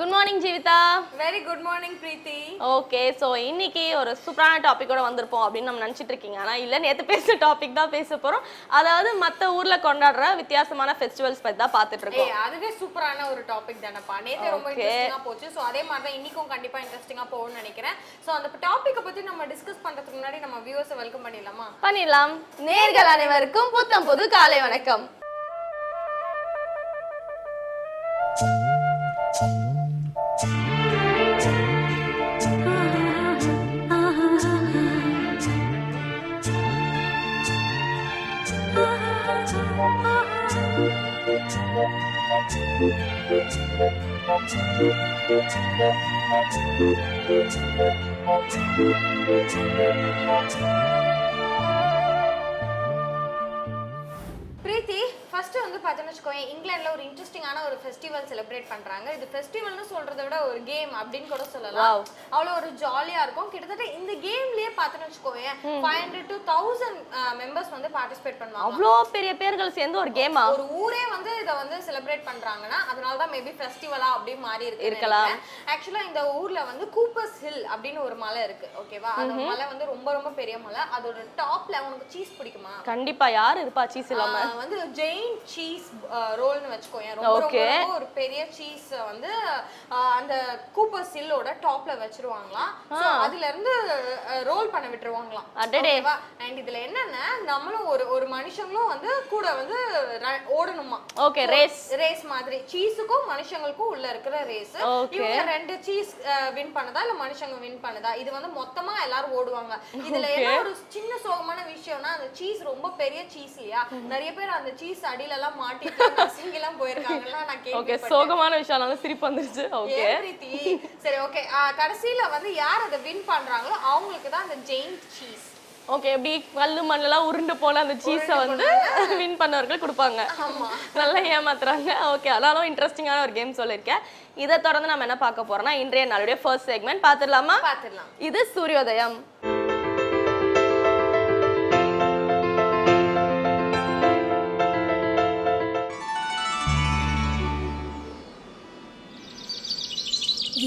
Good morning Jeevitha. Very good morning Preethi. Okay, so இன்னைக்கு ஒரு சூப்பரான டாபிக்கோட வந்திருப்போம் அப்படின்னு நம்ம நினச்சிட்டு இருக்கீங்க. ஆனால் இல்லை, நேற்று பேசுகிற டாபிக் தான் பேச போகிறோம். அதாவது மற்ற ஊரில் கொண்டாடுற வித்தியாசமான ஃபெஸ்டிவல்ஸ் பற்றி தான் பார்த்துட்டு இருக்கோம். அதுவே சூப்பரான ஒரு டாபிக் தானப்பா. நேற்று ரொம்ப இன்ட்ரெஸ்டிங்காக போச்சு. ஸோ அதே மாதிரி தான் இன்னைக்கும் கண்டிப்பாக இன்ட்ரெஸ்டிங்காக போகும்னு நினைக்கிறேன். ஸோ அந்த டாப்பிக்கை பற்றி நம்ம டிஸ்கஸ் பண்ணுறதுக்கு முன்னாடி நம்ம வியூவர்ஸை வெல்கம் பண்ணிடலாமா? பண்ணிடலாம். நேர்கள் அனைவருக்கும் புத்தம் புது காலை வணக்கம். பிரீத்தி, ஃபர்ஸ்ட் வந்து பார்த்தோன்னு வச்சுக்கோங்க, இங்கிலாந்துல ஒரு இன்ட்ரெஸ்டிங்கான ஒரு ஃபெஸ்டிவல் செலிப்ரேட் பண்றாங்க. இது ஃபெஸ்டிவல்னு சொல்றதை விட ஒரு கேம் அப்படின்னு கூட சொல்லலாம். அவ்வளோ ஒரு ஜாலியா இருக்கும். கிட்டத்தட்ட இந்த கேம்லயே பார்த்தோன்னு வச்சுக்கோங்க 500 to 1000 மெம்பர்ஸ் வந்து பார்ட்டிசிபேட் பண்ணுவாங்க. அவ்வளோ பெரிய பேர்கள் சேர்ந்து ஒரு கேமா? ஒரு ஊரே வந்து இதை வந்து செலிப்ரேட் பண்றாங்கன்னா அதனால தான் மேபி ஃபெஸ்டிவலா அப்படி மாறி இருக்கலாம். ஆக்சுவலா இந்த ஊர்ல வந்து கூப்பர்ஸ் ஹில் அப்படின்னு ஒரு மலை இருக்கு. ஓகேவா? அந்த மலை வந்து ரொம்ப ரொம்ப பெரிய மலை. அதோட டாப்ல உனக்கு சீஸ் பிடிக்குமா? கண்டிப்பா. யார் இருப்பா சீஸ் இல்லாம? வந்து ஜெயின் சீஸ் ரோல்னு வச்சுக்கோங்க. ரொம்ப ஒரு பெரிய சீஸ் வந்து அந்த கூப்பர்ஸ் ஹில்லோட டாப்ல வச்சிருவாங்களாம். சோ அதுல இருந்து ரோல் பண்ண விட்டுருவாங்களாம். ஓகேவா? அண்ட் இதுல என்னன்னா நம்மளும் ஒரு மனுஷங்களும் வந்து கூட வந்து ஓடணுமா. ஓகே, ரேஸ் மாதிரி சீஸுக்கும் மனுஷங்களுக்கும் உள்ள இருக்கிற ரேஸ். இவங்க ரெண்டு சீஸ் வின் பண்ணதா இல்ல மனுஷங்க வின் பண்ணதா, இது வந்து மொத்தமா எல்லாரும் ஓடுவாங்க. இதுல என்ன ஒரு சின்ன சோகமான விஷயம்னா, அந்த சீஸ் ரொம்ப பெரிய சீஸ் இல்லையா, நிறைய பேர் அந்த சீஸ் அடியில எல்லாம் மாட்டிட்டு நசிங்கெல்லாம் போயிருக்காங்கலாம் நான் கேள்விப்பட்டேன். ஓகே, சோகமான விஷயம்னால சிரிப்பு வந்துருச்சு. ஓகே பிரீத்தி, சரி ஓகே. கடைசியில வந்து யார் அதை வின் பண்றாங்களோ அவங்களுக்கு தான் அந்த ஜெயின் சீஸ். ஓகே, எப்படி கல்லு மண்ணெல்லாம் உருண்டு போல அந்த சீஸை வந்து வின் பண்ணவர்கள் கொடுப்பாங்க. நல்லா ஏமாத்துறாங்க. ஓகே, அதனாலும் இன்ட்ரெஸ்டிங்கான ஒரு கேம் சொல்லியிருக்கேன். இதை தொடர்ந்து நம்ம என்ன பார்க்க போறோம்னா, இன்றைய நாளுடைய ஃபர்ஸ்ட் செக்மெண்ட் பார்த்துடலாமா? பார்த்துடலாம். இது சூரியோதயம்.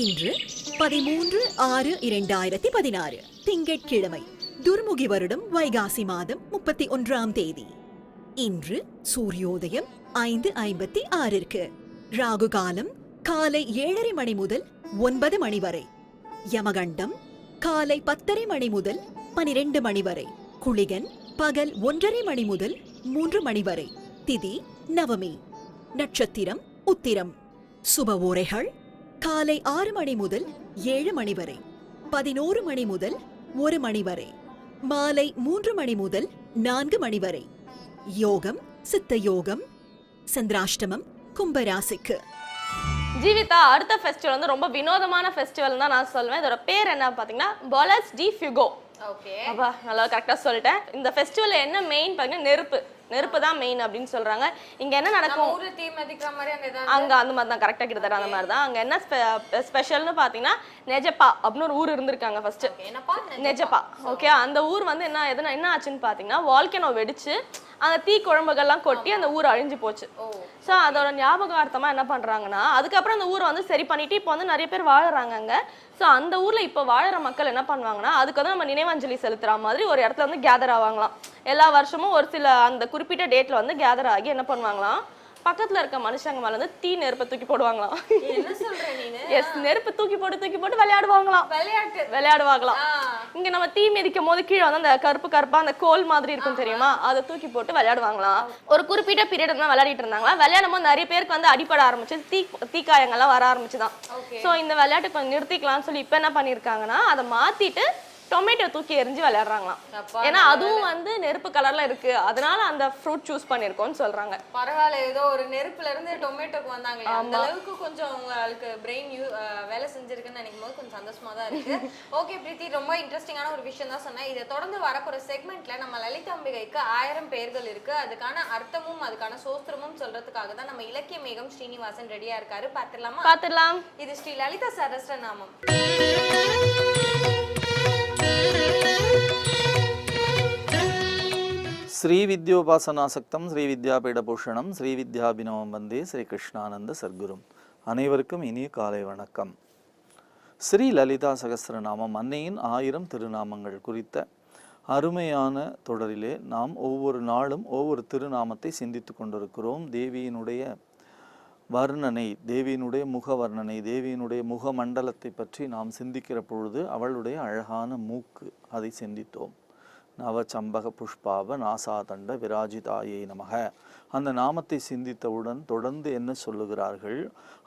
இன்று 13/6/2016 திங்கட்கிழமை, துர்முகி வருடம் வைகாசி மாதம் 31ஆம் தேதி. இன்று சூரியோதயம் 5:56 ராகு காலம் காலை 7:30 மணி முதல் 9 மணி வரை, யமகண்டம் காலை 10:30 மணி முதல் 12 மணி வரை, குளிகன் பகல் 1:30 மணி முதல் 3 மணி வரை, திதி நவமி, நட்சத்திரம் உத்திரம், சுப ஓரைகள் காலை 6 மணி முதல் 7 மணி வரை, 11 மணி முதல் 1 மணி வரை, மாலை 3 மணி முதல் 4 மணி வரை. யோகம் சித்த யோகம், சந்திராஷ்டமம் கும்பராசிக்கு. ஜீவிதா, அடுத்த ஃபெஸ்டிவல் வந்து ரொம்ப வினோதமான ஃபெஸ்டிவல் தான் நான் சொல்வேன். இதோட பேர் என்ன பாத்தீங்கன்னா பாலஸ் டி ஃபியூகோ. ஓகே, அப்பா நல்லா கரெக்டா சொல்லிட்டேன். இந்த ஃபெஸ்டிவல்ல என்ன மெயின் பாத்தீங்கன்னா நெருப்பு தான் மெயின் அப்படின்னு சொல்றாங்க. இங்க என்ன நடக்கும், அங்க அந்த மாதிரி தான் கரெக்டா கிட்டத்தட்ட அந்த மாதிரி தான். அங்க என்ன ஸ்பெஷல்னு பாத்தீங்கன்னா நெஜப்பா அப்படின்னு ஒரு ஊர் இருந்திருக்காங்க ஃபர்ஸ்ட். நெஜப்பா. ஓகே, அந்த ஊர் வந்து என்ன ஆச்சுன்னு பாத்தீங்கன்னா வால்கனோ வெடிச்சு அந்த தீ குழம்புகள்லாம் கொட்டி அந்த ஊர் அழிஞ்சு போச்சு. ஸோ அதோட ஞாபகார்த்தமா என்ன பண்றாங்கன்னா, அதுக்கப்புறம் அந்த ஊரை வந்து சரி பண்ணிட்டு இப்போ வந்து நிறைய பேர் வாழறாங்க அங்க. ஸோ அந்த ஊர்ல இப்போ வாழற மக்கள் என்ன பண்ணுவாங்கன்னா, அதுக்கு வந்து நம்ம நினைவாஞ்சலி செலுத்துற மாதிரி ஒரு இடத்துல வந்து கேதர் ஆவாங்களாம். எல்லா வருஷமும் ஒரு சில அந்த குறிப்பிட்ட டேட்ல வந்து கேதர் ஆகி என்ன பண்ணுவாங்களாம், பக்கத்துல இருக்க மனுஷங்க மேல வந்து நெருப்பை தூக்கி போடுவாங்களாம். என்ன சொல்ற நீனு? எஸ், நெருப்பு தூக்கி போட்டு விளையாடுவாங்களாம். இங்க நம்ம தீ மிதிக்கும் போது கீழே வந்து அந்த கருப்பா அந்த கோல் மாதிரி இருக்கும் தெரியுமா, அதை தூக்கி போட்டு விளையாடுவாங்களாம். ஒரு குறிப்பிட்ட பீரியட் தான் விளையாடிட்டு இருந்தாங்களா. விளையாடும் போது நிறைய பேருக்கு வந்து அடிப்பட ஆரம்பிச்சு தீக்காயங்கள்லாம் வர ஆரம்பிச்சுதான். சோ இந்த விளையாட்டு கொஞ்சம் நிறுத்திக்கலாம்னு சொல்லி இப்ப என்ன பண்ணிருக்காங்கன்னா, அதை மாத்திட்டு டொமேட்டோ தூக்கி எரிஞ்சு விளையாடுறாங்களா. ஏன்னா அதுவும் வந்து நெருப்பு கலர்ல இருக்கு, அதனால அந்த ஃப்ரூட் சூஸ் பண்ணிருக்கோம்னு சொல்றாங்க. பரவாயில்ல, ஏதோ ஒரு நெருப்புல இருந்து டொமேட்டோக்கு வந்தாங்க. அந்த அளவுக்கு கொஞ்சம் உங்களுக்கு பிரெயின் வேலை செஞ்சிருக்குன்னு நினைக்கும் போது கொஞ்சம் சந்தோஷமா தான் இருக்கு. ஓகே பிரீத்தி, ரொம்ப இன்ட்ரெஸ்டிங்கான ஒரு விஷயம் தான் சொன்னேன். இதை தொடர்ந்து வரப்போற செக்மெண்ட்ல நம்ம லலிதாம்பிகைக்கு 1000 பெயர்கள் இருக்கு. அதுக்கான அர்த்தமும் அதுக்கான சோஸ்திரமும் சொல்றதுக்காக தான் நம்ம இலக்கிய மேகம் ஸ்ரீனிவாசன் ரெடியா இருக்காரு. பார்த்துடலாம். இது ஸ்ரீ லலிதா சஹஸ்ர நாமம். श्रीविद्योपासनासक्तं श्रीविद्यापीठभूषणं श्रीविद्याभिनवं वन्दे श्रीकृष्णानन्द सद्गुरुं அனைவருக்கும் இனிய காலை வணக்கம். ஸ்ரீ லலிதா சகஸ்ரநாமம் அன்னையின் 1000 திருநாமங்கள் குறித்த அருமையான தொடரிலே நாம் ஒவ்வொரு நாளும் ஒவ்வொரு திருநாமத்தை சிந்தித்து கொண்டிருக்கிறோம். தேவியினுடைய வர்ணனை, தேவியினுடைய முக வர்ணனை, தேவியினுடைய முக மண்டலத்தை பற்றி நாம் சிந்திக்கிற பொழுது அவளுடைய அழகான மூக்கு, அதை சிந்தித்தோம். நவச்சம்பக புஷ்பாவ நாசாதண்ட விராஜிதாயை நமக. அந்த நாமத்தை சிந்தித்தவுடன் தொடர்ந்து என்ன சொல்லுகிறார்கள்?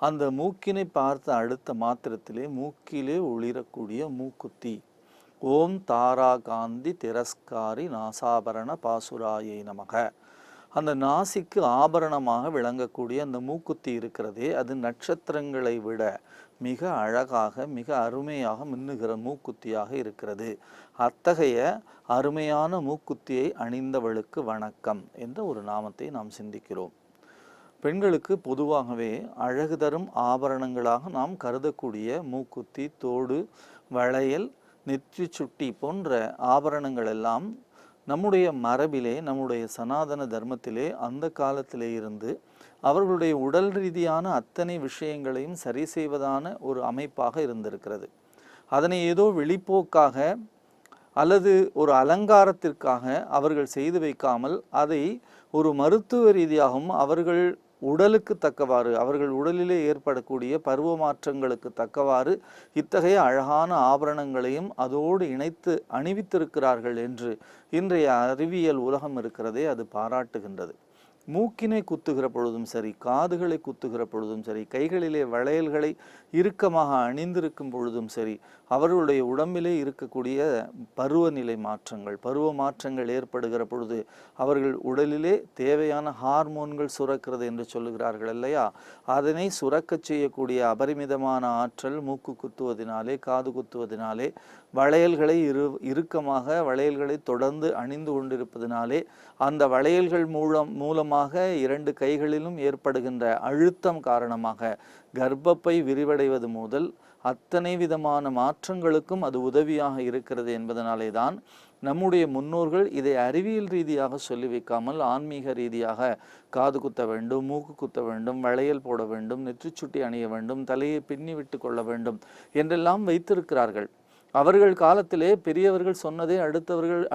அந்த மூக்கினை பார்த்த அடுத்த மாத்திரத்திலே மூக்கிலே ஒளிரக்கூடிய மூக்குத்தி. ஓம் தாரா காந்தி திரஸ்காரி நாசாபரண பாசுராயை நமக. அந்த நாசிக்கு ஆபரணமாக விளங்கக்கூடிய அந்த மூக்குத்தி இருக்கிறதே, அது நட்சத்திரங்களை விட மிக அழகாக மிக அருமையாக மின்னுகிற மூக்குத்தியாக இருக்கிறது. அத்தகைய அருமையான மூக்குத்தியை அணிந்தவளுக்கு வணக்கம் என்ற ஒரு நாமத்தை நாம் சிந்திக்கிறோம். பெண்களுக்கு பொதுவாகவே அழகு தரும் ஆபரணங்களாக நாம் கருதக்கூடிய மூக்குத்தி, தோடு, வளையல், நெற்றி சுட்டி போன்ற ஆபரணங்கள் எல்லாம் நம்முடைய மரபிலே, நம்முடைய சனாதன தர்மத்திலே அந்த காலத்திலே இருந்து அவர்களுடைய உடல் ரீதியான அத்தனை விஷயங்களையும் சரி செய்வதான ஒரு அமைப்பாக இருந்திருக்கிறது. அதனை ஏதோ வெளிப்போக்காக அல்லது ஒரு அலங்காரத்திற்காக அவர்கள் செய்து வைக்காமல் அதை ஒரு மருத்துவ ரீதியாகவும் அவர்கள் உடலுக்கு தக்கவாறு, அவர்கள் உடலிலே ஏற்படக்கூடிய பருவ மாற்றங்களுக்கு தக்கவாறு இத்தகைய அழகான ஆபரணங்களையும் அதோடு இணைத்து அணிவித்திருக்கிறார்கள் என்று இன்றைய அறிவியல் உலகம் இருக்கிறதே அது பாராட்டுகின்றது. மூக்கினை குத்துகிற பொழுதும் சரி, காதுகளை குத்துகிற பொழுதும் சரி, கைகளிலே வளையல்களை இறுக்கமாக அணிந்திருக்கும் பொழுதும் சரி, அவர்களுடைய உடம்பிலே இருக்கக்கூடிய பருவநிலை மாற்றங்கள், பருவ மாற்றங்கள் ஏற்படுகிற பொழுது அவர்கள் உடலிலே தேவையான ஹார்மோன்கள் சுரக்கிறது என்று சொல்லுகிறார்கள் இல்லையா? அதனை சுரக்கச் செய்யக்கூடிய அபரிமிதமான ஆற்றல் மூக்கு குத்துவதினாலே, காது குத்துவதினாலே, வளையல்களை இறுக்கமாக வளையல்களை தொடர்ந்து அணிந்து கொண்டிருப்பதினாலே அந்த வளையல்கள் மூலமாக இரண்டு கைகளிலும் ஏற்படுகின்ற அழுத்தம் காரணமாக கர்ப்பப்பை விரிவடைவது முதல் அத்தனை விதமான மாற்றங்களுக்கும் அது உதவியாக இருக்கிறது என்பதனாலே தான் நம்முடைய முன்னோர்கள் இதை அறிவியல் ரீதியாக சொல்லி வைக்காமல் ஆன்மீக ரீதியாக காது குத்த வேண்டும், மூக்கு குத்த வேண்டும், வளையல் போட வேண்டும், நெற்றிச்சுட்டி அணிய வேண்டும், தலையை பின்னி விட்டு கொள்ள வேண்டும் என்றெல்லாம் வைத்திருக்கிறார்கள். அவர்கள் காலத்திலே பெரியவர்கள் சொன்னதை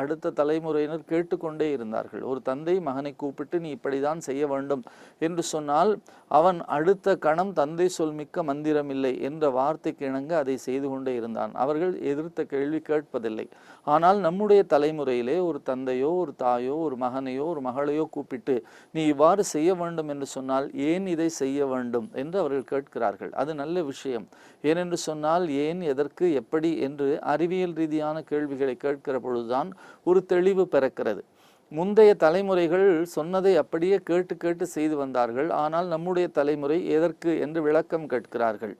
அடுத்த தலைமுறையினர் கேட்டுக்கொண்டே இருந்தார்கள். ஒரு தந்தை மகனை கூப்பிட்டு நீ இப்படிதான் செய்ய வேண்டும் என்று சொன்னால் அவன் அடுத்த கணம் தந்தை சொல் மிக்க மந்திரம் இல்லை என்ற வார்த்தைக்கு இணங்க அதை செய்து கொண்டே இருந்தான். அவர்கள் எதிர்த்த கேள்வி கேட்பதில்லை. ஆனால் நம்முடைய தலைமுறையிலே ஒரு தந்தையோ ஒரு தாயோ ஒரு மகனையோ ஒரு மகளையோ கூப்பிட்டு நீ இவ்வாறு செய்ய வேண்டும் என்று சொன்னால் ஏன் இதை செய்ய வேண்டும் என்று அவர்கள் கேட்கிறார்கள். அது நல்ல விஷயம். ஏனென்று சொன்னால் ஏன், எதற்கு, எப்படி என்று அறிவியல் ரீதியான கேள்விகளை கேட்கிற பொழுதுதான் ஒரு தெளிவு பிறக்கிறது. முந்தைய தலைமுறைகள் சொன்னதை அப்படியே கேட்டு கேட்டு செய்து வந்தார்கள். ஆனால் நம்முடைய தலைமுறை எதற்கு என்று விளக்கம் கேட்கிறார்கள்.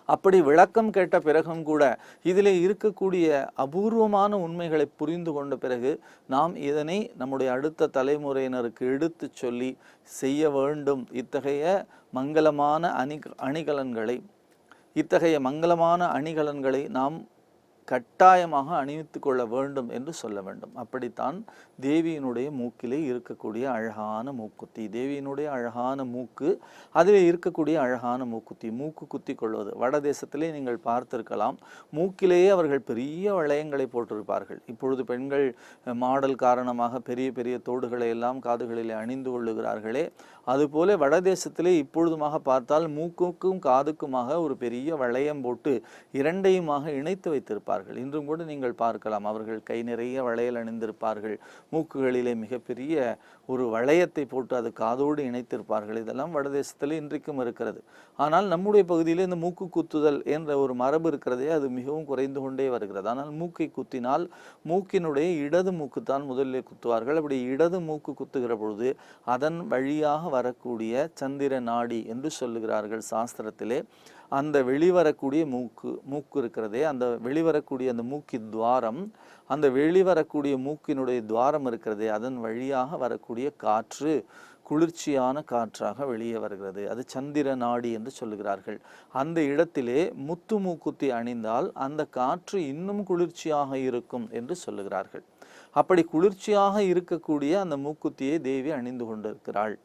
அப்படி விளக்கம் கேட்ட பிறகும் கூட இதிலே இருக்கக்கூடிய அபூர்வமான உண்மைகளை புரிந்து கொண்ட பிறகு நாம் இதனை நம்முடைய அடுத்த தலைமுறையினருக்கு எடுத்து சொல்லி செய்ய வேண்டும். இத்தகைய மங்களமான அணிகலன்களை நாம் கட்டாயமாக அணிவித்து கொள்ள வேண்டும் என்று சொல்ல வேண்டும். அப்படித்தான் தேவியினுடைய மூக்கிலே இருக்கக்கூடிய அழகான மூக்குத்தி, தேவியினுடைய அழகான மூக்கு, அதிலே இருக்கக்கூடிய அழகான மூக்குத்தி, மூக்கு குத்தி கொள்வது. வட தேசத்திலே நீங்கள் பார்த்திருக்கலாம், மூக்கிலேயே அவர்கள் பெரிய வளையங்களை போட்டிருப்பார்கள். இப்பொழுது பெண்கள் மாடல் காரணமாக பெரிய பெரிய தோடுகளை எல்லாம் காதுகளிலே அணிந்து கொள்ளுகிறார்களே, அதுபோல வட தேசத்திலே இப்பொழுதுமாக பார்த்தால் மூக்குக்கும் காதுக்குமாக ஒரு பெரிய வளையம் போட்டு இரண்டையுமாக இணைத்து வைத்திருப்பார்கள். இன்றும் கூட நீங்கள் பார்க்கலாம், அவர்கள் கை நிறைய வளையல் அணிந்திருப்பார்கள், மூக்குகளிலே மிகப்பெரிய ஒரு வளையத்தை போட்டு அது காதோடு இணைத்திருப்பார்கள். இதெல்லாம் வடதேசத்தில் இன்றைக்கும் இருக்கிறது. ஆனால் நம்முடைய பகுதியில் இந்த மூக்கு குத்துதல் என்ற ஒரு மரபு இருக்கிறதே, அது மிகவும் குறைந்து கொண்டே வருகிறது. ஆனால் மூக்கை குத்தினால் மூக்கினுடைய இடது மூக்குத்தான் முதலில் குத்துவார்கள். அப்படி இடது மூக்கு குத்துகிற பொழுது அதன் வழியாக வரக்கூடிய சந்திர நாடி என்று சொல்லுகிறார்கள் சாஸ்திரத்திலே. அந்த வெளிவரக்கூடிய மூக்கு இருக்கிறதே, அந்த வெளிவரக்கூடிய அந்த மூக்கின் துவாரம், அந்த வெளிவரக்கூடிய மூக்கினுடைய துவாரம் இருக்கிறதே, அதன் வழியாக வரக்கூடிய காற்று குளிர்ச்சியான காற்றாக வெளியே வருகிறது. அது சந்திர நாடி என்று சொல்லுகிறார்கள். அந்த இடத்திலே முத்து மூக்குத்தி அணிந்தால் அந்த காற்று இன்னும் குளிர்ச்சியாக இருக்கும் என்று சொல்லுகிறார்கள். அப்படி குளிர்ச்சியாக இருக்கக்கூடிய அந்த மூக்குத்தியை தேவி அணிந்து கொண்டிருக்கிறாள்.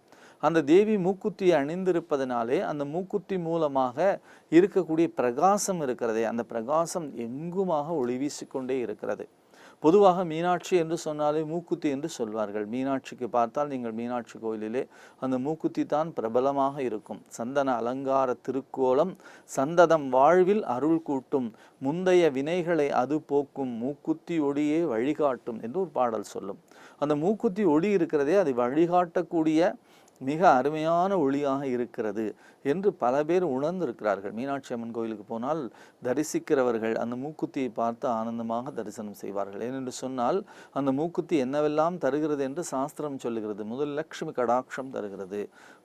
அந்த தேவி மூக்குத்தியை அணிந்திருப்பதனாலே அந்த மூக்குத்தி மூலமாக இருக்கக்கூடிய பிரகாசம் இருக்கிறதே, அந்த பிரகாசம் எங்குமாக ஒளி வீசிக்கொண்டே இருக்கிறது. பொதுவாக மீனாட்சி என்று சொன்னாலே மூக்குத்தி என்று சொல்வார்கள். மீனாட்சிக்கு பார்த்தால் நீங்கள் மீனாட்சி கோயிலிலே அந்த மூக்குத்தி தான் பிரபலமாக இருக்கும். சந்தன அலங்கார திருக்கோலம் சந்ததம் வாழ்வில் அருள் கூட்டும், முந்தைய வினைகளை அது போக்கும், மூக்குத்தி ஒளியே வழிகாட்டும் என்று ஒரு பாடல் சொல்லும். அந்த மூக்குத்தி ஒளி இருக்கிறதே, அதை வழிகாட்டக்கூடிய மிக அருமையான ஒளியாக இருக்கிறது என்று பல பேர் உணர்ந்திருக்கிறார்கள். மீனாட்சி அம்மன் கோயிலுக்கு போனால் தரிசிக்கிறவர்கள் அந்த மூக்குத்தியை பார்த்து ஆனந்தமாக தரிசனம் செய்வார்கள். ஏனென்று சொன்னால் அந்த மூக்குத்தி என்னவெல்லாம் தருகிறது என்று சாஸ்திரம் சொல்லுகிறது. முதல் லட்சுமி கடாட்சம் தருகிறது,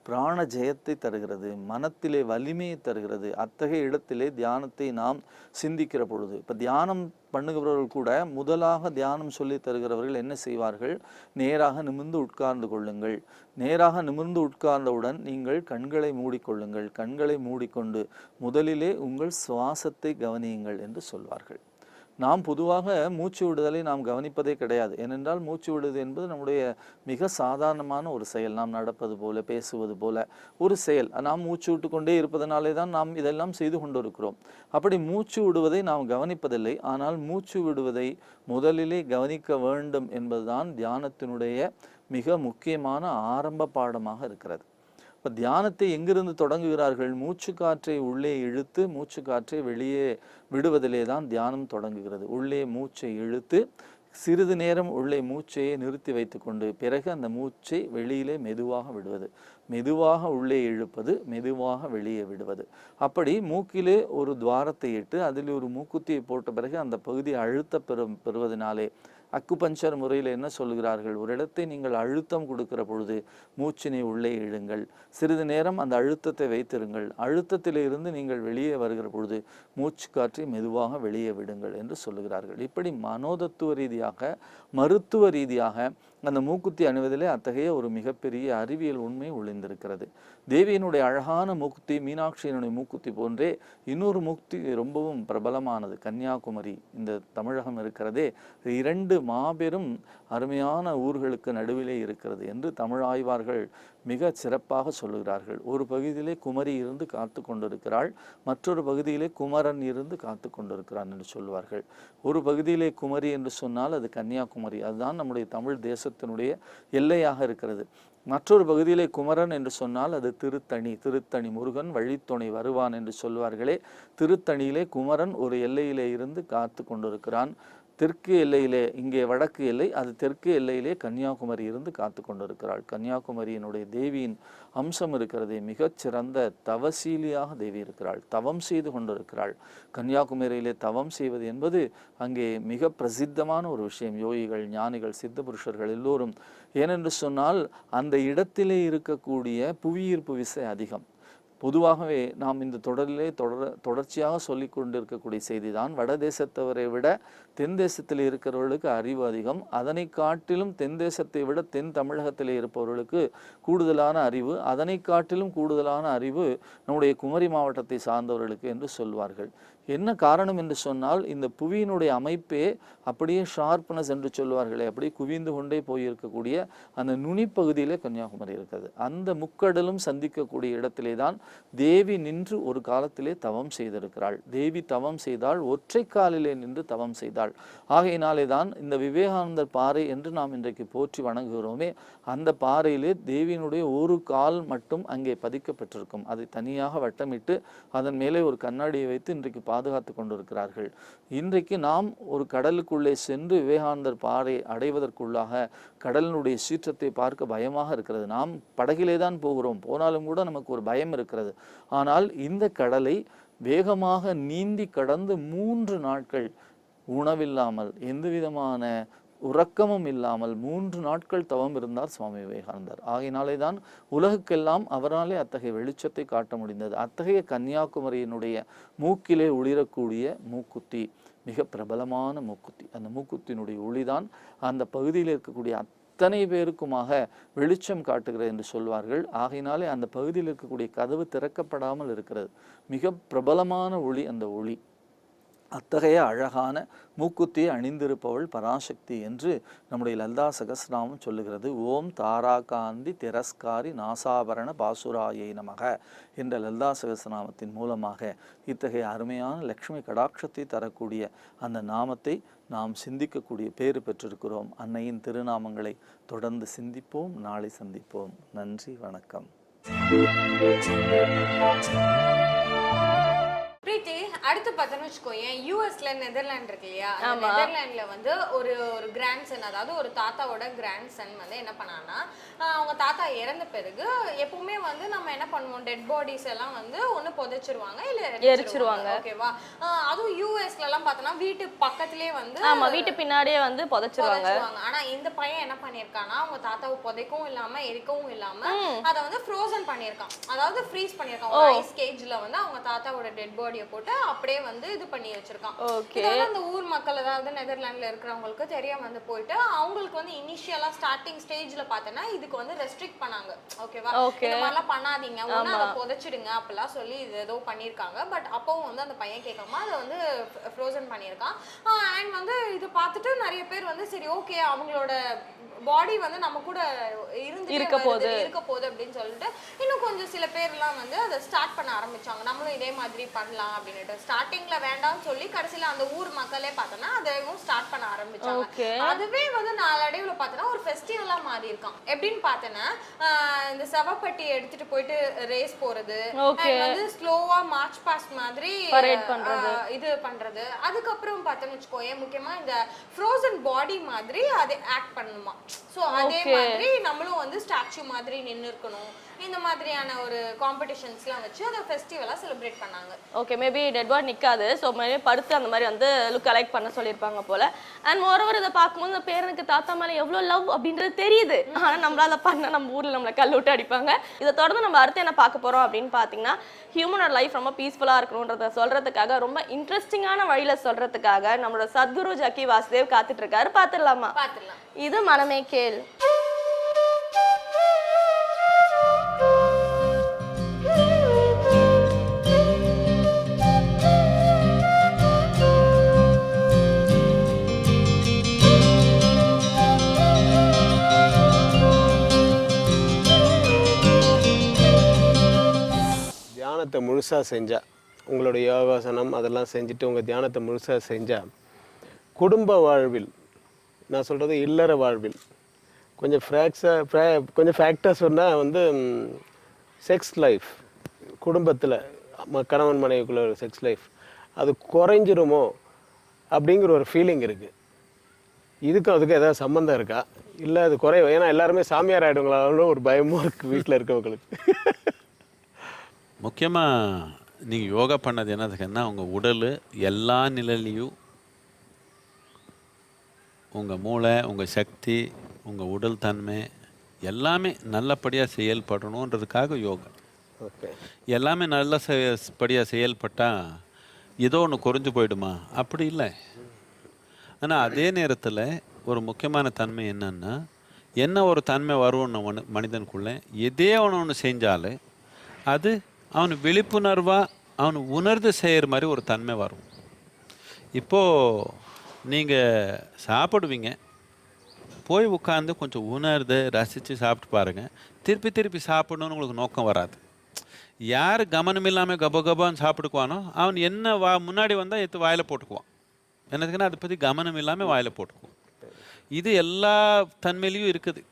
பிராண ஜெயத்தை தருகிறது, மனத்திலே வலிமையை தருகிறது. அத்தகைய இடத்திலே தியானத்தை நாம் சிந்திக்கிற பொழுது, இப்போ தியானம் பண்ணுகிறவர்கள் கூட முதலாக தியானம் சொல்லி தருகிறவர்கள் என்ன செய்வார்கள்? நேராக நிமிர்ந்து உட்கார்ந்து கொள்ளுங்கள். நேராக நிமிர்ந்து உட்கார்ந்தவுடன் நீங்கள் கண்களை மூடிக்கொள்ளுங்கள். கண்களை மூடிக்கொண்டு முதலிலே உங்கள் சுவாசத்தை கவனியுங்கள் என்று சொல்வார்கள். நாம் பொதுவாக மூச்சு விடுதலை நாம் கவனிப்பதே கிடையாது. ஏனென்றால் மூச்சு விடுவது என்பது நம்முடைய மிக சாதாரணமான ஒரு செயல். நாம் நடப்பது போல, பேசுவது போல ஒரு செயல். நாம் மூச்சு விட்டு கொண்டே இருப்பதனாலே தான் நாம் இதெல்லாம் செய்து கொண்டிருக்கிறோம். அப்படி மூச்சு விடுவதை நாம் கவனிப்பதில்லை. ஆனால் மூச்சு விடுவதை முதலிலே கவனிக்க வேண்டும் என்பதுதான் தியானத்தினுடைய மிக முக்கியமான ஆரம்ப பாடமாக இருக்கிறது. இப்போ தியானத்தை எங்கிருந்து தொடங்குகிறார்கள்? மூச்சு காற்றை உள்ளே இழுத்து மூச்சு காற்றை வெளியே விடுவதிலே தான் தியானம் தொடங்குகிறது. உள்ளே மூச்சை இழுத்து சிறிது நேரம் உள்ளே மூச்சையை நிறுத்தி வைத்து கொண்டு பிறகு அந்த மூச்சை வெளியிலே மெதுவாக விடுவது, மெதுவாக உள்ளே இழுப்பது, மெதுவாக வெளியே விடுவது. அப்படி மூக்கிலே ஒரு துவாரத்தை இட்டு அதில் ஒரு மூக்குத்தியை போட்ட பிறகு அந்த பகுதியை அழுத்த பெறுவதனாலே அக்குபஞ்சர் முறையில் என்ன சொல்கிறார்கள்? ஒரு இடத்தை நீங்கள் அழுத்தம் கொடுக்கிற பொழுது மூச்சினை உள்ளே இழுங்கள், சிறிது நேரம் அந்த அழுத்தத்தை வைத்திருங்கள், அழுத்தத்தில் இருந்து நீங்கள் வெளியே வருகிற பொழுது மூச்சு காற்றை மெதுவாக வெளியே விடுங்கள் என்று சொல்லுகிறார்கள். இப்படி மனோதத்துவ ரீதியாக, மருத்துவ ரீதியாக அந்த மூக்குத்தி அணிவதிலே அத்தகைய ஒரு மிகப்பெரிய அறிவியல் உண்மை ஒளிந்திருக்கிறது. தேவியினுடைய அழகான மூக்குத்தி, மீனாட்சியினுடைய மூக்குத்தி போன்றே இன்னொரு மூக்குத்தி ரொம்பவும் பிரபலமானது கன்னியாகுமரி. இந்த தமிழகம் இருக்கிறதே, இரண்டு மாபெரும் அருமையான ஊர்களுக்கு நடுவிலே இருக்கிறது என்று தமிழ் ஆய்வார்கள் மிக சிறப்பாக சொல்லுகிறார்கள். ஒரு பகுதியிலே குமரி இருந்து காத்து கொண்டிருக்கிறாள், மற்றொரு பகுதியிலே குமரன் இருந்து காத்து கொண்டிருக்கிறான் என்று சொல்வார்கள். ஒரு பகுதியிலே குமரி என்று சொன்னால் அது கன்னியாகுமரி, அதுதான் நம்முடைய தமிழ் தேசத்தினுடைய எல்லையாக இருக்கிறது. மற்றொரு பகுதியிலே குமரன் என்று சொன்னால் அது திருத்தணி. திருத்தணி முருகன் வழித்துணை வருவான் என்று சொல்வார்களே, திருத்தணியிலே குமரன் ஒரு எல்லையிலே இருந்து காத்து கொண்டிருக்கிறான். தெற்கு எல்லையிலே, இங்கே வடக்கு எல்லை, அது தெற்கு எல்லையிலே கன்னியாகுமரி இருந்து காத்து கொண்டிருக்கிறாள். கன்னியாகுமரியினுடைய தேவியின் அம்சம் இருக்கிறதே, மிகச்சிறந்த தவசீலியாக தேவி இருக்கிறாள், தவம் செய்து கொண்டிருக்கிறாள். கன்னியாகுமரியிலே தவம் செய்வது என்பது அங்கே மிக பிரசித்தமான ஒரு விஷயம். யோகிகள், ஞானிகள், சித்த புருஷர்கள் எல்லோரும். ஏனென்று சொன்னால் அந்த இடத்திலே இருக்கக்கூடிய புவியீர்ப்பு விசை அதிகம். பொதுவாகவே நாம் இந்த தொடரிலே தொடர்ச்சியாக சொல்லி கொண்டிருக்கக்கூடிய செய்தி தான், வட தேசத்தவரை விட தென் தேசத்தில் இருக்கிறவர்களுக்கு அறிவு அதிகம். அதனை காட்டிலும் தென் தேசத்தை விட தென் தமிழகத்தில் இருப்பவர்களுக்கு கூடுதலான அறிவு, அதனை காட்டிலும் கூடுதலான அறிவு நம்முடைய குமரி மாவட்டத்தை சார்ந்தவர்களுக்கு என்று சொல்வார்கள். என்ன காரணம் என்று சொன்னால், இந்த புவியினுடைய அமைப்பே அப்படியே ஷார்ப்னஸ் என்று சொல்வார்களே, அப்படியே குவிந்து கொண்டே போயிருக்கக்கூடிய அந்த நுனிப்பகுதியிலே கன்னியாகுமரி இருக்கிறது. அந்த முக்கடலும் சந்திக்கக்கூடிய இடத்திலே தான் தேவி நின்று ஒரு காலத்திலே தவம் செய்திருக்கிறாள். தேவி தவம் செய்தால் ஒற்றை காலிலே நின்று தவம் செய்தாள். ஆகையினாலே தான் இந்த விவேகானந்தர் பாறை என்று நாம் இன்றைக்கு போற்றி வணங்குகிறோமே, அந்த பாறையிலே தேவியினுடைய ஒரு கால் மட்டும் அங்கே பதிக்கப்பட்டிருக்கும். அதை தனியாக வட்டமிட்டு அதன் மேலே ஒரு கண்ணாடியை வைத்து இன்றைக்கு பாதுகாத்து கொண்டிருக்கிறார்கள். இன்றைக்கு நாம் ஒரு கடலுக்குள்ளே சென்று விவேகானந்தர் பாறை அடைவதற்குள்ளாக கடலினுடைய சீற்றத்தை பார்க்க பயமாக இருக்கிறது. நாம் படகிலே தான் போகிறோம், போனாலும் கூட நமக்கு ஒரு பயம் இருக்கிறது. ஆனால் இந்த கடலை வேகமாக நீந்தி கடந்து 3 நாட்கள் உணவில்லாமல், எந்த விதமான உறக்கமும் இல்லாமல் 3 நாட்கள் தவம் இருந்தார் சுவாமி விவேகானந்தர். ஆகையினாலே தான் உலகுக்கெல்லாம் அவராலே அத்தகைய வெளிச்சத்தை காட்ட முடிந்தது. அத்தகைய கன்னியாகுமரியினுடைய மூக்கிலே ஒளிரக்கூடிய மூக்குத்தி மிக பிரபலமான மூக்குத்தி. அந்த மூக்குத்தினுடைய ஒளிதான் அந்த பகுதியில் இருக்கக்கூடிய அத்தனை பேருக்குமாக வெளிச்சம் காட்டுகிறது என்று சொல்வார்கள். ஆகையினாலே அந்த பகுதியில் இருக்கக்கூடிய கதவு திறக்கப்படாமல் இருக்கிறது. மிக பிரபலமான ஒளி அந்த ஒளி. அத்தகைய அழகான மூக்குத்தியை அணிந்திருப்பவள் பராசக்தி என்று நம்முடைய லலிதா சகஸ்ரநாமம் சொல்லுகிறது. ஓம் தாராகாந்தி திரஸ்காரி நாசாபரண பாசுராயை நமக என்ற லலிதா சகஸ்ரநாமத்தின் மூலமாக இத்தகைய அருமையான லக்ஷ்மி கடாட்சத்தை தரக்கூடிய அந்த நாமத்தை நாம் சிந்திக்கக்கூடிய பேறு பெற்றிருக்கிறோம். அன்னையின் திருநாமங்களை தொடர்ந்து சிந்திப்போம். நாளை சந்திப்போம். நன்றி, வணக்கம். பிரீத்தி, அடுத்து பார்த்தோன்னு வச்சுக்கோயேன், யூஎஸ்ல நெதர்லாண்ட் இருக்கு இல்லையா, அந்த நெதர்லாண்ட்ல வந்து ஒரு கிராண்ட் சன், அதாவது ஒரு தாத்தாவோட கிராண்ட் சன் வந்து என்ன பண்ணான்னா, அவங்க தாத்தா இறந்த பிறகு எப்பவுமே வந்து நம்ம என்ன பண்ணுவோம், டெட் பாடிஸ் எல்லாம் வந்து ஒண்ணு புதைச்சிருவாங்க இல்ல எரிச்சிருவாங்க. ஓகேவா? அதுவும் யூஎஸ்ல எல்லாம் பார்த்தோம்னா வீட்டு பக்கத்திலேயே வந்து வீட்டு பின்னாடியே வந்து புதைச்சிருவாங்க. ஆனா இந்த பையன் என்ன பண்ணிருக்கானா, அவங்க தாத்தாவை புதைக்கவும் இல்லாம எரிக்கவும் இல்லாம அதை வந்து ஃப்ரோசன் பண்ணிருக்கான், அதாவது ஃப்ரீஸ் பண்ணிருக்கான். ஒரு ஐஸ் கேஜ்ல வந்து அவங்க தாத்தாவோட டெட் பாடியை போட்டு அப்படியே வந்து இது பண்ணி வச்சிருக்கான். அந்த ஊர் மக்கள், அதாவது நெதர்லாண்ட்ல இருக்கிறவங்களுக்கு தெரிய வந்து போயிட்டு அவங்களுக்கு வந்து இனிஷியலா ஸ்டார்டிங் ஸ்டேஜ்ல பார்த்தனா இதுக்கு வந்து ரெஸ்ட்ரிக்ட் பண்ணாங்க. ஓகேவா? இந்த மாதிரிலாம் பண்ணாதீங்க, ஒண்ணு அதை புதைச்சிடுங்க அப்படிலாம் சொல்லி இது ஏதோ பண்ணிருக்காங்க. பட் அப்பவும் வந்து அந்த பையன் கேட்காம அதை வந்து ஃப்ரோசன் பண்ணியிருக்கான். அண்ட் வந்து இது பார்த்துட்டு நிறைய பேர் வந்து சரி ஓகே, அவங்களோட பாடி வந்து நம்ம கூட இருக்க போகுது அப்படின்னு சொல்லிட்டு இன்னும் கொஞ்சம் சில பேர்லாம் வந்து அதை ஸ்டார்ட் பண்ண ஆரம்பிச்சாங்க. நம்மளும் இதே மாதிரி பண்ணலாம் அப்படின்னுட்டு ஸ்டார்டிங்ல வேண்டாம்னு சொல்லி கடைசியில அந்த ஊர் மக்களே பார்த்தோன்னா அதையும் ஸ்டார்ட் பண்ண ஆரம்பிச்சாங்க. அதுவே வந்து நாளடைவுல பார்த்தோன்னா ஒரு ஃபெஸ்டிவலா மாறி இருக்கான். எப்படின்னு பார்த்தோன்னா இந்த சவப்பட்டி எடுத்துட்டு போயிட்டு ரேஸ் போறது, வந்து ஸ்லோவா மார்ச் பாஸ்ட் மாதிரி இது பண்றது. அதுக்கப்புறம் பார்த்தோன்னு வச்சுக்கோயேன், முக்கியமா இந்த ஃப்ரோசன் பாடி மாதிரி அதை ஆக்ட் பண்ணுமா. சோ அதே மாதிரி நம்மளும் வந்து ஸ்டாச்சு மாதிரி நின்னு இருக்கணும். இந்த மாதிரியான ஒரு காம்படிஷன்ஸ்லாம் வச்சு அதை ஃபெஸ்டிவலா செலிப்ரேட் பண்ணாங்க. ஓகே, மேபி டெட் பாடி நிக்காது, ஸோ மேபி படுத்து அந்த மாதிரி வந்து லுக் கலெக்ட் பண்ண சொல்லியிருப்பாங்க போல. அண்ட் மோரோவர் இதை பார்க்கும்போது இந்த பேரனுக்கு தாத்தா மேலே எவ்வளோ லவ் அப்படின்றது தெரியுது. ஆனால் நம்மளால பண்ண நம்ம ஊரில் நம்மளை கல் விட்டு அடிப்பாங்க. இதை தொடர்ந்து நம்ம அடுத்து என்ன பார்க்க போறோம் அப்படின்னு பார்த்தீங்கன்னா, ஹியூமனோட லைஃப் ரொம்ப பீஸ்ஃபுல்லாக இருக்கணுன்றத சொல்றதுக்காக, ரொம்ப இன்ட்ரெஸ்டிங்கான வழியில சொல்றதுக்காக நம்மளோட சத்குரு ஜக்கி வாசுதேவ் காத்துட்டு இருக்காரு. பார்த்துடலாமா? பார்த்துடலாம். இது மனமே கேள். தியானத்தை முழுசாக செஞ்சால், உங்களோட யோகாசனம் அதெல்லாம் செஞ்சுட்டு உங்கள் தியானத்தை முழுசாக செஞ்சால், குடும்ப வாழ்வில், நான் சொல்கிறது இல்லற வாழ்வில், கொஞ்சம் ஃபேக்டாக சொன்னால் வந்து செக்ஸ் லைஃப், குடும்பத்தில் கணவன் மனைவிக்குள்ள ஒரு செக்ஸ் லைஃப் அது குறைஞ்சிருமோ அப்படிங்கிற ஒரு ஃபீலிங் இருக்குது. இதுக்கும் அதுக்கும் ஏதாவது சம்மந்தம் இருக்கா? இல்லை அது குறையும், ஏன்னா எல்லாருமே சாமியார் ஆகிடுங்களாலும் ஒரு பயமும் இருக்குது வீட்டில் இருக்கவங்களுக்கு. முக்கியமாக நீங்கள் யோகா பண்ணது என்னதுக்குன்னா, உங்கள் உடல் எல்லா நிலையிலையும் உங்கள் மூளை, உங்கள் சக்தி, உங்கள் உடல் தன்மை எல்லாமே நல்லபடியாக செயல்படணுன்றதுக்காக யோகா. ஓகே, எல்லாமே நல்லபடியாக செயல்பட்டால் ஏதோ ஒன்று குறைஞ்சு போயிடுமா? அப்படி இல்லை. ஆனால் அதே நேரத்தில் ஒரு முக்கியமான தன்மை என்னன்னா, என்ன ஒரு தன்மை வரும்னு மனிதனுக்குள்ளே எதே ஒன்று செஞ்சாலும் அது அவன் விழிப்புணர்வாக அவன் உணர்ந்து செய்கிற மாதிரி ஒரு தன்மை வரும். இப்போது நீங்கள் சாப்பிடுவீங்க, போய் உட்காந்து கொஞ்சம் உணர்ந்து ரசித்து சாப்பிட்டு பாருங்கள். திருப்பி திருப்பி சாப்பிடணுன்னு உங்களுக்கு நோக்கம் வராது. யார் கவனம் இல்லாமல் கபான்னு சாப்பிட்டுக்குவானோ அவன் என்ன முன்னாடி வந்தால் எடுத்து வாயில் போட்டுக்குவான். என்னதுக்குன்னா அதை பற்றி கவனம் இல்லாமல் வாயில் போட்டுக்குவான். இது எல்லா தன்மையிலையும் இருக்குது.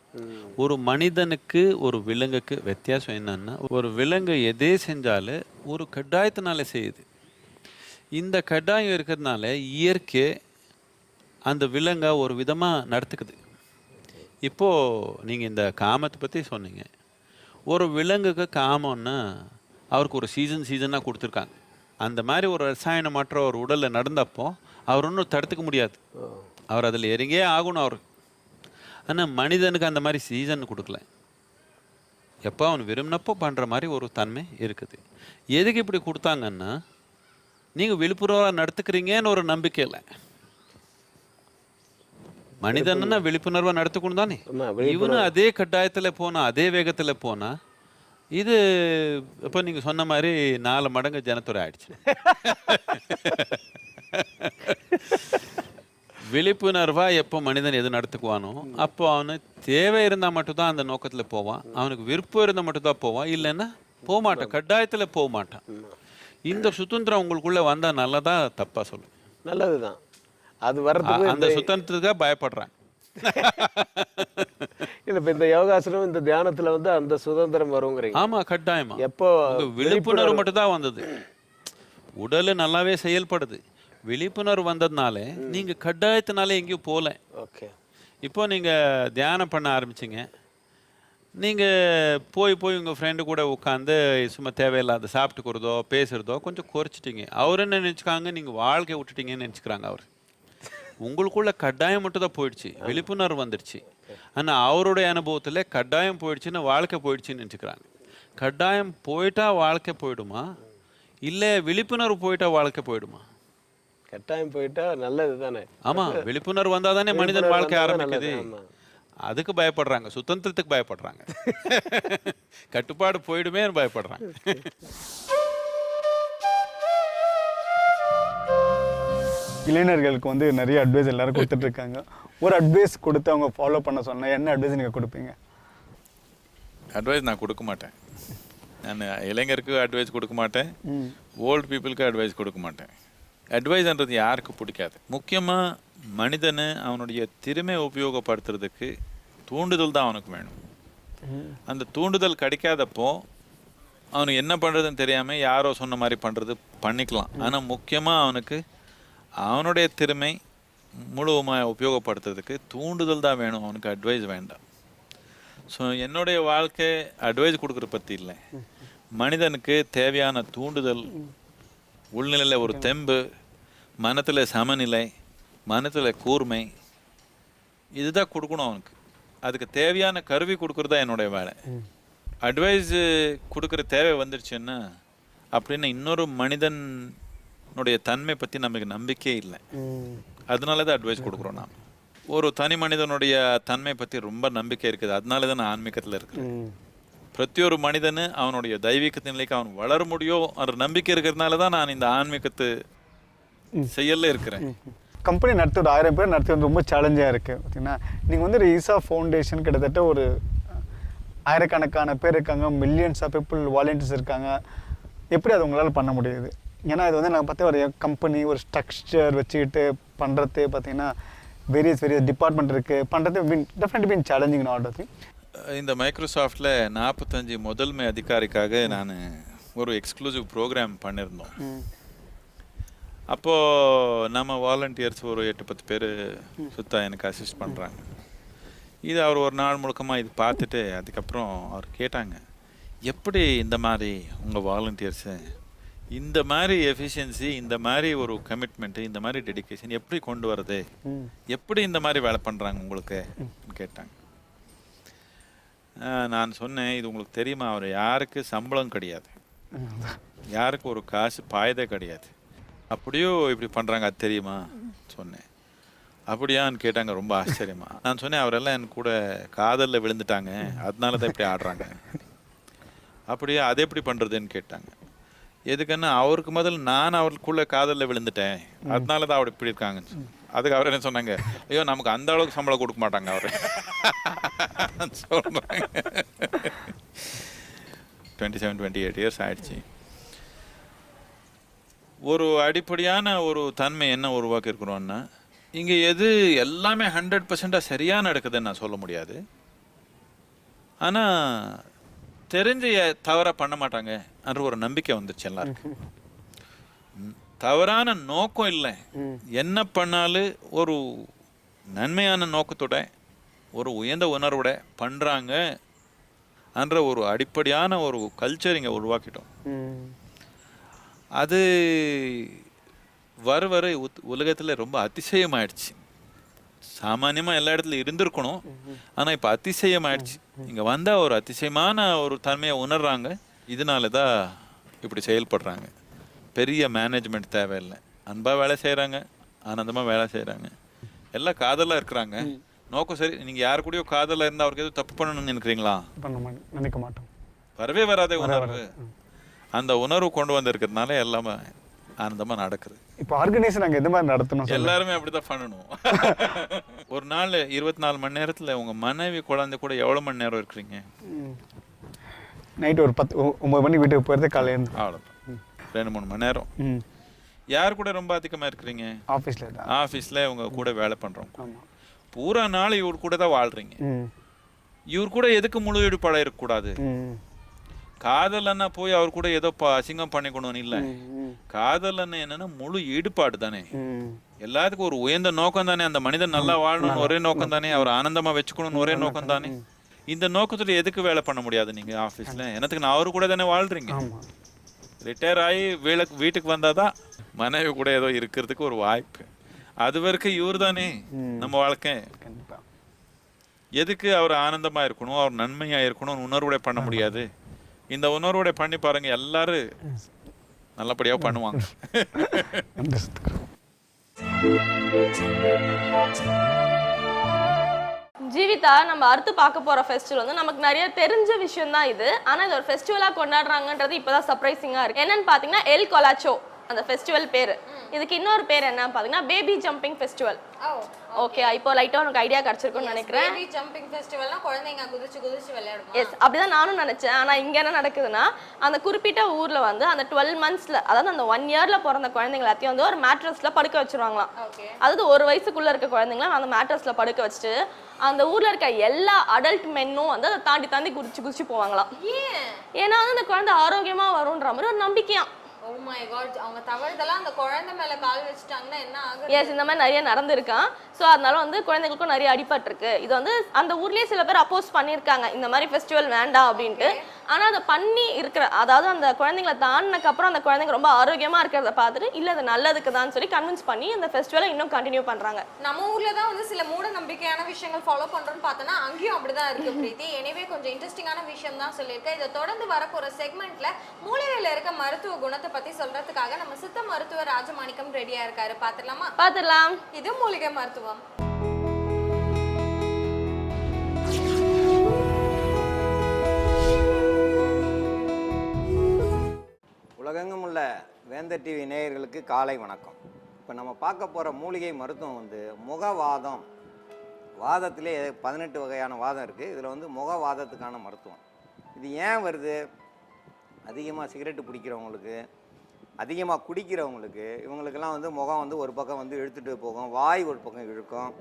ஒரு மனிதனுக்கு ஒரு விலங்குக்கு வித்தியாசம் என்னன்னா, ஒரு விலங்கு எதே செஞ்சாலும் ஒரு கட்டாயத்தினால செய்யுது. இந்த கட்டாயம் இருக்கிறதுனால இயற்கை அந்த விலங்கை ஒரு விதமாக நடத்துக்குது. இப்போது நீங்கள் இந்த காமத்தை பற்றி சொன்னீங்க. ஒரு விலங்குக்கு காமம்னா அவருக்கு ஒரு சீசனாக கொடுத்துருக்காங்க. அந்த மாதிரி ஒரு ரசாயனம் மற்ற ஒரு உடலில் நடந்தப்போ அவர் ஒன்றும் தடுத்துக்க முடியாது, அவர் அதில் இறங்கே ஆகணும் அவர். ஆனால் மனிதனுக்கு அந்த மாதிரி சீசன் கொடுக்கல, எப்போ அவன் விரும்பினப்போ பண்ணுற மாதிரி ஒரு தன்மை இருக்குது. எதுக்கு இப்படி கொடுத்தாங்கன்னா, நீங்கள் விழிப்புணர்வாக நடத்துக்கிறீங்கன்னு ஒரு நம்பிக்கை இல்லை. மனிதன்னா விழிப்புணர்வாக நடத்துக்கணும் தானே. இவனு அதே கட்டாயத்தில் போனா, அதே வேகத்தில் போனா, இது இப்போ நீங்கள் சொன்ன மாதிரி 4 மடங்கு ஜனத்தொகை ஆயிடுச்சு. விழிப்புணர்வாக எப்போ மனிதன் எது நடத்துக்குவானோ அப்போ அவனு தேவை இருந்தால் மட்டும்தான் அந்த நோக்கத்தில் போவான். அவனுக்கு விருப்பம் இருந்தால் மட்டும்தான் போவான், இல்லைன்னா போக மாட்டான், கட்டாயத்தில் போக மாட்டான். இந்த சுதந்திரம் உங்களுக்குள்ளே வந்தால் நல்லதா தப்பாக சொல்லுங்க? நல்லது தான். அது வர்றதுக்கு அந்த சுதந்திரத்துக்காக பயப்படுறாங்க. இல்லை, இப்போ இந்த யோகாசனம் இந்த தியானத்தில் வந்து அந்த சுதந்திரம் வருங்கிறீங்க. ஆமாம், கட்டாயமா. எப்போ விழிப்புணர்வு மட்டும்தான் வந்தது, உடல் நல்லாவே செயல்படுது. விழிப்புணர்வு வந்ததுனால நீங்கள் கட்டாயத்தினால எங்கேயும் போகல. ஓகே, இப்போ நீங்கள் தியானம் பண்ண ஆரம்பிச்சிங்க, நீங்கள் போய் உங்கள் ஃப்ரெண்டு கூட உட்காந்து சும்மா தேவையில்லாத சாப்பிட்டுக்கிறதோ பேசுகிறதோ கொஞ்சம் குறைச்சிட்டிங்க. அவர் என்ன நினச்சிக்காங்க, நீங்கள் வாழ்க்கையை விட்டுட்டீங்கன்னு நினச்சிக்கிறாங்க. அவர் உங்களுக்குள்ள கட்டாயம் மட்டும் தான் போயிடுச்சு, விழிப்புணர்வு வந்துடுச்சு. ஆனால் அவருடைய அனுபவத்தில் கட்டாயம் போயிடுச்சுன்னு வாழ்க்கை போயிடுச்சுன்னு நினச்சிக்கிறாங்க. கட்டாயம் போயிட்டா வாழ்க்கை போயிடுமா, இல்லை விழிப்புணர்வு போயிட்டா வாழ்க்கை போயிடுமா? கட்டாயம் போயிட்டா நல்லது தானே. ஆமாம், விழிப்புணர்வு வந்தால் தானே மனிதன் வாழ்க்கை ஆரம்பிக்குது. அதுக்கு பயப்படுறாங்க, சுதந்திரத்துக்கு பயப்படுறாங்க. கட்டுப்பாடு போயிடுமே பயப்படுறாங்க. இளைஞர்களுக்கு வந்து நிறைய அட்வைஸ் எல்லாரும் கொடுத்துட்டு இருக்காங்க. ஒரு அட்வைஸ் கொடுத்து அவங்க ஃபாலோ பண்ண சொன்னால் என்ன அட்வைஸ் நீங்கள் கொடுப்பீங்க? அட்வைஸ் நான் கொடுக்க மாட்டேன். நான் இளைஞருக்கு அட்வைஸ் கொடுக்க மாட்டேன், ஓல்டு பீப்புளுக்கு அட்வைஸ் கொடுக்க மாட்டேன். அட்வைஸ்ன்றது யாருக்கு பிடிக்காது. முக்கியமாக மனிதனை அவனுடைய திறமையை உபயோகப்படுத்துறதுக்கு தூண்டுதல் தான் அவனுக்கு வேணும். அந்த தூண்டுதல் கிடைக்காதப்போ அவனுக்கு என்ன பண்ணுறதுன்னு தெரியாமல் யாரோ சொன்ன மாதிரி பண்ணிக்கலாம். ஆனால் முக்கியமாக அவனுக்கு அவனுடைய திறமை முழுவதுமாக உபயோகப்படுத்துறதுக்கு தூண்டுதல் தான் வேணும், அவனுக்கு அட்வைஸ் வேண்டாம். ஸோ என்னுடைய வாழ்க்கை அட்வைஸ் கொடுக்குற பற்றி இல்லை, மனிதனுக்கு தேவையான தூண்டுதல், உள்நிலையில் ஒரு தெம்பு, மனத்தில் சமநிலை, மனத்தில் கூர்மை, இதுதான் கொடுக்கணும் அவனுக்கு. அதுக்கு தேவையான கருவி கொடுக்குறது தான் என்னுடைய வேலை. அட்வைஸ் கொடுக்குற தேவை வந்துடுச்சுன்னா அப்படின்னு இன்னொரு மனிதனுடைய தன்மை பற்றி நமக்கு நம்பிக்கையே இல்லை. அதனால தான் அட்வைஸ் கொடுக்குறோம். நாம் ஒரு தனி மனிதனுடைய தன்மை பற்றி ரொம்ப நம்பிக்கை இருக்குது, அதனால தான் நான் ஆன்மீகத்தில் இருக்கிறேன். பிரத்தியொரு மனிதனு அவனுடைய தெய்வீகத்தின் நிலைக்கு அவன் வளர முடியும் என்ற நம்பிக்கை இருக்கிறதுனால தான் நான் இந்த ஆன்மீகத்து செயலில் இருக்கிறேன். கம்பெனி நடத்தி ஒரு 1000 பேர் நடத்தி ரொம்ப சேலஞ்சாக இருக்குது. பார்த்தீங்கன்னா நீங்கள் வந்து ஒரு ஈசா ஃபவுண்டேஷன் கிட்டத்தட்ட ஒரு ஆயிரக்கணக்கான பேர் இருக்காங்க, மில்லியன்ஸ் ஆஃப் பீப்புள் வாலண்டியர்ஸ் இருக்காங்க. எப்படி அது உங்களால் பண்ண முடியுது? ஏன்னா இது வந்து நாங்கள் பார்த்தா ஒரு கம்பெனி ஒரு ஸ்ட்ரக்சர் வச்சுக்கிட்டு பண்ணுறது பார்த்தீங்கன்னா வேரியஸ் டிபார்ட்மெண்ட் இருக்குது, பண்ணுறது definitely been challenging not thing. இந்த மைக்ரோசாஃப்டில் 45 முதன்மை அதிகாரிக்காக நான் ஒரு எக்ஸ்க்ளூசிவ் ப்ரோக்ராம் பண்ணியிருந்தோம். அப்போது நம்ம வாலண்டியர்ஸ் ஒரு 8-10 பேர் சுத்தா எனக்கு அசிஸ்ட் பண்ணுறாங்க. இது அவர் ஒரு நாள் முழுக்கமாக இது பார்த்துட்டு அதுக்கப்புறம் அவர் கேட்டாங்க, எப்படி இந்த மாதிரி உங்கள் வாலண்டியர்ஸு இந்த மாதிரி எஃபிஷியன்சி, இந்த மாதிரி ஒரு கமிட்மெண்ட்டு, இந்த மாதிரி டெடிக்கேஷன் எப்படி கொண்டு வரது, எப்படி இந்த மாதிரி வேலை பண்ணுறாங்க உங்களுக்கு கேட்டாங்க. நான் சொன்னேன், இது உங்களுக்கு தெரியுமா, அவர் யாருக்கு சம்பளம் கிடையாது, யாருக்கு ஒரு காசு பாயதே கிடையாது, அப்படியோ இப்படி பண்ணுறாங்க, அது தெரியுமா சொன்னேன். அப்படியான்னு கேட்டாங்க ரொம்ப ஆச்சரியமா. நான் சொன்னேன், அவரெல்லாம் என் கூட காதலில் விழுந்துட்டாங்க, அதனால தான் இப்படி ஆடுறாங்க. அப்படியே அது எப்படி பண்ணுறதுன்னு கேட்டாங்க. எதுக்குன்னா அவருக்கு முதல்ல நான் அவருக்குள்ளே காதலில் விழுந்துட்டேன், அதனால தான் அவர் இப்படி இருக்காங்கன்னு சொன்னேன். அதுக்கு அவர் என்ன சொன்னாங்க, ஐயோ நமக்கு அந்த அளவுக்கு சம்பளம் கொடுக்க மாட்டாங்க அவர் சொல்கிறாங்க. 27-28 இயர்ஸ் ஆயிடுச்சு. ஒரு அடிப்படையான ஒரு தன்மை என்ன உருவாக்கி இருக்கிறோன்னா, இங்கே எது எல்லாமே 100% சரியாக நடக்குதுன்னு நான் சொல்ல முடியாது. ஆனால் தெரிஞ்சு தவறாக பண்ண மாட்டாங்க என்ற ஒரு நம்பிக்கை வந்துச்சு எல்லாருக்கும். தவறான நோக்கம் இல்லை, என்ன பண்ணாலும் ஒரு நன்மையான நோக்கத்தோட ஒரு உயர்ந்த உணர்வோட பண்ணுறாங்க என்ற ஒரு அடிப்படையான ஒரு கல்ச்சர் இங்கே உருவாக்கிட்டோம். அது வர உலகத்தில் ரொம்ப அதிசயமாயிடுச்சு. சாமானியமாக எல்லா இடத்துலையும் இருந்திருக்கணும், ஆனால் இப்போ அதிசயமாயிடுச்சு. இங்கே வந்தால் ஒரு அதிசயமான ஒரு தன்மையை உணர்றாங்க. இதனால தான் இப்படி செயல்படுறாங்க. பெரிய மேனேஜ்மெண்ட் தேவையில்லை, அன்பாக வேலை செய்கிறாங்க, ஆனந்தமாக வேலை செய்கிறாங்க, எல்லாம் காதலாக இருக்கிறாங்க. நோக்கம் சரி. நீங்கள் யாரு கூடயோ காதலாக இருந்தால் அவருக்கு எதுவும் தப்பு பண்ணணும்னு நினைக்கிறீங்களா? நினைக்க மாட்டோம். வரவே வராதே உணர்வு. அந்த உணர்வு கொண்டு வந்திருக்கிறதுனால எல்லாமே ஆனந்தமா நடக்குது. இப்போ ஆர்கனைசேஷன் நாங்கள் எந்த மாதிரி நடத்தணும்? எல்லாருமே அப்படிதான் பண்ணணும். ஒரு நாள் 24 மணி நேரத்துல உங்க மனைவி குழந்தை கூட எவ்வளவு மணி நேரம் இருக்கிறீங்க? நைட்டு ஒரு 9 மணிக்கு வீட்டுக்கு போகிறது காலையில் அவ்வளோதான், 2-3 மணி நேரம். யார் கூட ரொம்ப அதிகமா இருக்கிறீங்க? ஆஃபீஸில் தான். ஆஃபீஸில் உங்க கூட வேலை பண்றவங்க. ஆமாம். பூரா நாள் இவர் கூட தான் வாழ்றீங்க. இவர் கூட எதுக்கு முழு ஈடுபாடாக இருக்கக்கூடாது? காதலன்னா போய் அவர் கூட ஏதோ அசிங்கம் பண்ணிக்கணும்னு இல்லை. காதலன்னு என்னன்னா முழு ஈடுபாடு தானே. எல்லாத்துக்கும் ஒரு உயர்ந்த நோக்கம் தானே. அந்த மனிதன் நல்லா வாழணும்னு ஒரே நோக்கம் தானே. அவர் ஆனந்தமா வச்சுக்கணும்னு ஒரே நோக்கம் தானே. இந்த நோக்கத்துல எதுக்கு வேலை பண்ண முடியாது நீங்க ஆஃபீஸ்ல? எனக்கு நான் அவரு கூட தானே வாழ்றீங்க. ரிட்டையர் ஆகி வீட்டுக்கு வந்தாதான் மனைவி கூட ஏதோ இருக்கிறதுக்கு ஒரு வாய்ப்பு. அது வரைக்கும் இவர் தானே நம்ம வாழ்க்கை. எதுக்கு அவர் ஆனந்தமா இருக்கணும், அவர் நன்மையா இருக்கணும் உணர்வுடைய பண்ண முடியாது? இந்த உணர்வுடைய பண்ணி பாருங்க, எல்லாரும் நல்லபடியா பண்ணுவாங்க. ஜீவிதா, நம்ம அடுத்து பார்க்க போற ஃபெஸ்டிவல் வந்து நமக்கு நிறைய தெரிஞ்ச விஷயம் தான் இது. ஆனா இது ஒரு ஃபெஸ்டிவலா கொண்டாடுறாங்கன்றது இப்பதான் சர்ப்ரைசிங்கா இருக்கு. என்னன்னு பாத்தீங்கன்னா எல் கொலாச்சோ அந்த ஃபெஸ்டிவல் பேரு. இதுக்கு இன்னொரு பேர் என்ன பாத்தீங்கன்னா பேபி ஜம்பிங் ஃபெஸ்டிவல். ஓகே, இப்போ லைட்டா உனக்கு ஐடியா கிடைச்சிருக்கும்னு நினைக்கிறேன். பேபி ஜம்பிங் ஃபெஸ்டிவல்னா குழந்தைங்க குதிச்சு குதிச்சு விளையாடுவாங்க. எஸ், அப்படிதான் நானும் நினைச்சேன். ஆனா இங்க என்ன நடக்குதுன்னா, அந்த குறிப்பிட்ட ஊர்ல வந்து அந்த 12 மந்த்ஸ்ல, அதாவது அந்த 1 இயர்ல பிறந்த குழந்தைங்க எல்லாத்தையும் வந்து ஒரு மேட்ரஸ்ல படுக்க வச்சிருவாங்களாம். அதாவது 1 வயசுக்குள்ள இருக்க குழந்தைங்கள அந்த மேட்ரஸ்ல படுக்க வச்சுட்டு அந்த ஊர்ல இருக்க எல்லா அடல்ட் மென்னும் வந்து அதை தாண்டி தாண்டி குதிச்சு போவாங்களாம். ஏன்னா வந்து அந்த குழந்தை ஆரோக்கியமா வரும்ன்ற மாதிரி ஒரு நம்பிக்கையா. Oh my god, அவங்க தவறுதெல்லாம் அந்த குழந்தை மேல கால் வச்சிட்டாங்கன்னா என்ன ஆகும்? எஸ், இந்த மாதிரி நிறைய நடந்திருக்கான். ஸோ அதனால வந்து குழந்தைங்களுக்கும் நிறைய அடிபட்டிருக்கு. இது வந்து அந்த ஊர்லயே சில பேர் அப்போஸ் பண்ணியிருக்காங்க இந்த மாதிரி ஃபெஸ்டிவல் வேண்டாம் அப்படின்ட்டு. ஆனா அதை பண்ணி இருக்கிற, அதாவது அந்த குழந்தைங்களை தாண்டினக்கு அப்புறம் அந்த குழந்தைங்க ரொம்ப ஆரோக்கியமா இருக்கிறத பார்த்துட்டு இல்ல அது நல்லதுக்கு தான் சொல்லி கன்வின்ஸ் பண்ணி அந்த ஃபெஸ்டிவலை இன்னும் கண்டினியூ பண்றாங்க. நம்ம ஊர்ல தான் வந்து சில மூட நம்பிக்கையான விஷயங்கள் ஃபாலோ பண்றோம்னு பார்த்தோன்னா அங்கேயும் அப்படிதான் இருக்கு பிரீத்தி. எனவே கொஞ்சம் இன்ட்ரெஸ்டிங்கான விஷயம் தான் சொல்லியிருக்கேன். இதை தொடர்ந்து வரப்போற செக்மெண்ட்ல மூளையில இருக்க மருத்துவ குணத்தை பத்தி சொல்றதுக்காக நம்ம சித்த மருத்துவர் ராஜமாணிக்கம் ரெடியா இருக்காரு. பாத்துடலாமா? பாத்துடலாம். இது மூலிகை மருத்துவம். உலகெங்கும் உள்ள வேந்தர் டிவி நேயர்களுக்கு காலை வணக்கம். இப்போ நம்ம பார்க்க போகிற மூலிகை மருத்துவம் வந்து முகவாதம். வாதத்திலே 18 வகையான வாதம் இருக்குது. இதில் வந்து முகவாதத்துக்கான மருத்துவம். இது ஏன் வருது? அதிகமாக சிகரெட்டு பிடிக்கிறவங்களுக்கு, அதிகமாக குடிக்கிறவங்களுக்கு, இவங்களுக்கெல்லாம் வந்து முகம் வந்து ஒரு பக்கம் வந்து இழுத்துட்டு போகும், வாய் ஒரு பக்கம் இழுக்கும்.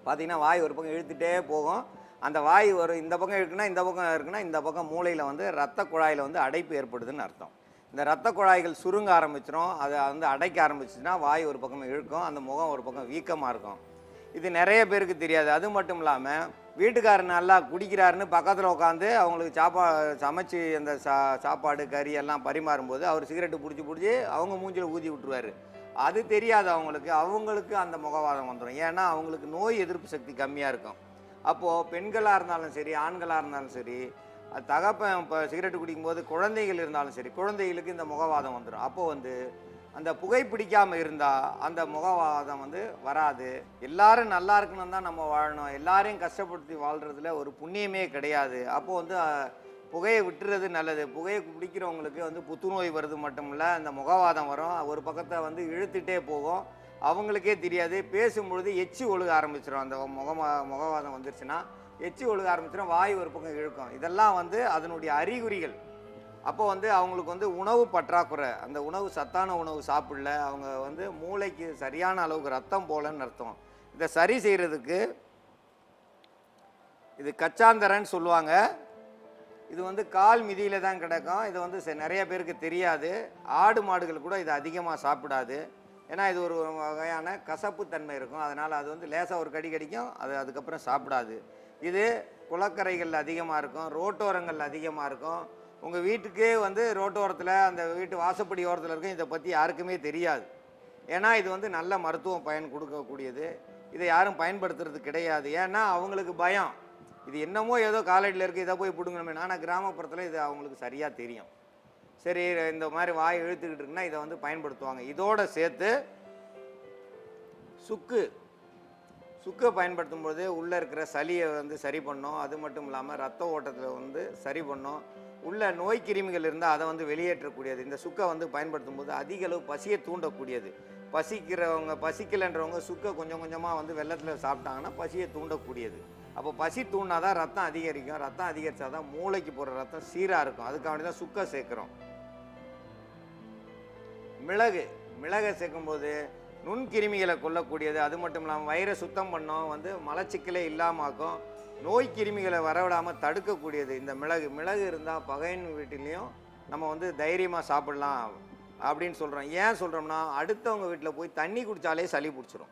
பார்த்திங்கன்னா வாய் ஒரு பக்கம் இழுத்துட்டே போகும். அந்த வாய் ஒரு இந்த பக்கம் இருக்குன்னா இந்த பக்கம் இருக்குன்னா இந்த பக்கம் மூளையில் வந்து ரத்த குழாயில் வந்து அடைப்பு ஏற்படுதுன்னு அர்த்தம். இந்த ரத்த குழாய்கள் சுருங்க ஆரம்பிச்சிடும். அதை வந்து அடைக்க ஆரம்பிச்சுன்னா வாய் ஒரு பக்கம் இழுக்கும், அந்த முகம் ஒரு பக்கம் வீக்கமாக இருக்கும். இது நிறைய பேருக்கு தெரியாது. அது மட்டும் இல்லாமல் வீட்டுக்காரர் நல்லா குடிக்கிறாருன்னு பக்கத்தில் உட்காந்து அவங்களுக்கு சமைச்சு அந்த சாப்பாடு கறி எல்லாம் பரிமாறும்போது அவர் சிகரெட்டு பிடிச்சி அவங்க மூஞ்சில் ஊதி விட்டுருவார். அது தெரியாது அவங்களுக்கு அந்த முகவாதம் வந்துடும். ஏன்னா அவங்களுக்கு நோய் எதிர்ப்பு சக்தி கம்மியாக இருக்கும். அப்போது பெண்களாக இருந்தாலும் சரி, ஆண்களாக இருந்தாலும் சரி, அது தகப்பன் இப்போ சிகரெட்டு குடிக்கும்போது குழந்தைகள் இருந்தாலும் சரி, குழந்தைகளுக்கு இந்த முகவாதம் வந்துடும். அப்போது வந்து அந்த புகைப்பிடிக்காமல் இருந்தால் அந்த முகவாதம் வந்து வராது. எல்லாரும் நல்லா இருக்கணும் தான் நம்ம வாழணும். எல்லாரையும் கஷ்டப்படுத்தி வாழ்கிறதுல ஒரு புண்ணியமே கிடையாது. அப்போது வந்து புகையை விட்டுறது நல்லது. புகையை பிடிக்கிறவங்களுக்கு வந்து புத்துநோய் வருது மட்டும் இல்லை, அந்த முகவாதம் வரும். ஒரு பக்கத்தை வந்து இழுத்துட்டே போகும், அவங்களுக்கே தெரியாது. பேசும்பொழுது எச்சி ஒழுக ஆரம்பிச்சிடும். அந்த முகவாதம் வந்துருச்சுன்னா எச்சி ஒழுக ஆரம்பிச்சிடும், வாய் ஒரு பக்கம் இழுக்கும். இதெல்லாம் வந்து அதனுடைய அறிகுறிகள். அப்போ வந்து அவங்களுக்கு வந்து உணவு பற்றாக்குறை, அந்த உணவு சத்தான உணவு சாப்பிடல, அவங்க வந்து மூளைக்கு சரியான அளவுக்கு ரத்தம் போகலன்னு அர்த்தம். இதை சரி செய்கிறதுக்கு இது கச்சாந்தரன்னு சொல்லுவாங்க. இது வந்து கால் மிதியில் தான் கிடக்கும். இது வந்து நிறைய பேருக்கு தெரியாது. ஆடு மாடுகள் கூட இதை அதிகமாக சாப்பிடாது. ஏன்னா இது ஒரு வகையான கசப்பு தன்மை இருக்கும். அதனால் அது வந்து லேசாக ஒரு கடி கடிக்கும், அது அதுக்கப்புறம் சாப்பிடாது. இது குளக்கரைகள் அதிகமாக இருக்கும், ரோட்டோரங்கள் அதிகமாக இருக்கும். உங்கள் வீட்டுக்கே வந்து ரோட்டோரத்தில் அந்த வீட்டு வாசப்படி ஓரத்தில் இருக்கும். இதை பற்றி யாருக்குமே தெரியாது. ஏன்னா இது வந்து நல்ல மருத்துவம் பயன் கொடுக்கக்கூடியது. இதை யாரும் பயன்படுத்துறது கிடையாது. ஏன்னா அவங்களுக்கு பயம், இது என்னமோ ஏதோ காலேஜில் இருக்குது, இதை போய் பிடுங்கணுமே. ஆனால் கிராமப்புறத்தில் இது அவங்களுக்கு சரியாக தெரியும். சரி, இந்த மாதிரி வாய் இழுத்துக்கிட்டு இருக்குன்னா இதை வந்து பயன்படுத்துவாங்க. இதோடு சேர்த்து சுக்கை பயன்படுத்தும் போது உள்ளே இருக்கிற சளியை வந்து சரி பண்ணும். அது மட்டும் இல்லாமல் ரத்த ஓட்டத்தில் வந்து சரி பண்ணும். உள்ள நோய் கிருமிகள் இருந்தால் அதை வந்து வெளியேற்றக்கூடியது. இந்த சுக்கை வந்து பயன்படுத்தும் போது அதிக அளவு பசியை தூண்டக்கூடியது. பசிக்கலைன்றவங்க சுக்கை கொஞ்சம் கொஞ்சமாக வந்து வெள்ளத்தில் சாப்பிட்டாங்கன்னா பசியை தூண்டக்கூடியது. அப்போ பசி தூண்டினாதான் ரத்தம் அதிகரிக்கும். ரத்தம் அதிகரித்தா தான் மூளைக்கு போகிற ரத்தம் சீராக இருக்கும். அதுக்காக தான் சுக்கை சேர்க்குறோம். மிளகை சேர்க்கும்போது நுண்கிருமிகளை கொல்லக்கூடியது. அது மட்டும் இல்லாமல் வயிறை சுத்தம் பண்ணோம், வந்து மலச்சிக்கலே இல்லாமக்கும், நோய் கிருமிகளை வரவிடாமல் தடுக்கக்கூடியது. இந்த மிளகு இருந்தால் பகையின் வீட்டிலையும் நம்ம வந்து தைரியமாக சாப்பிடலாம் அப்படின்னு சொல்கிறோம். ஏன் சொல்கிறோம்னா, அடுத்தவங்க வீட்டில் போய் தண்ணி குடித்தாலே சளி பிடிச்சிரும்.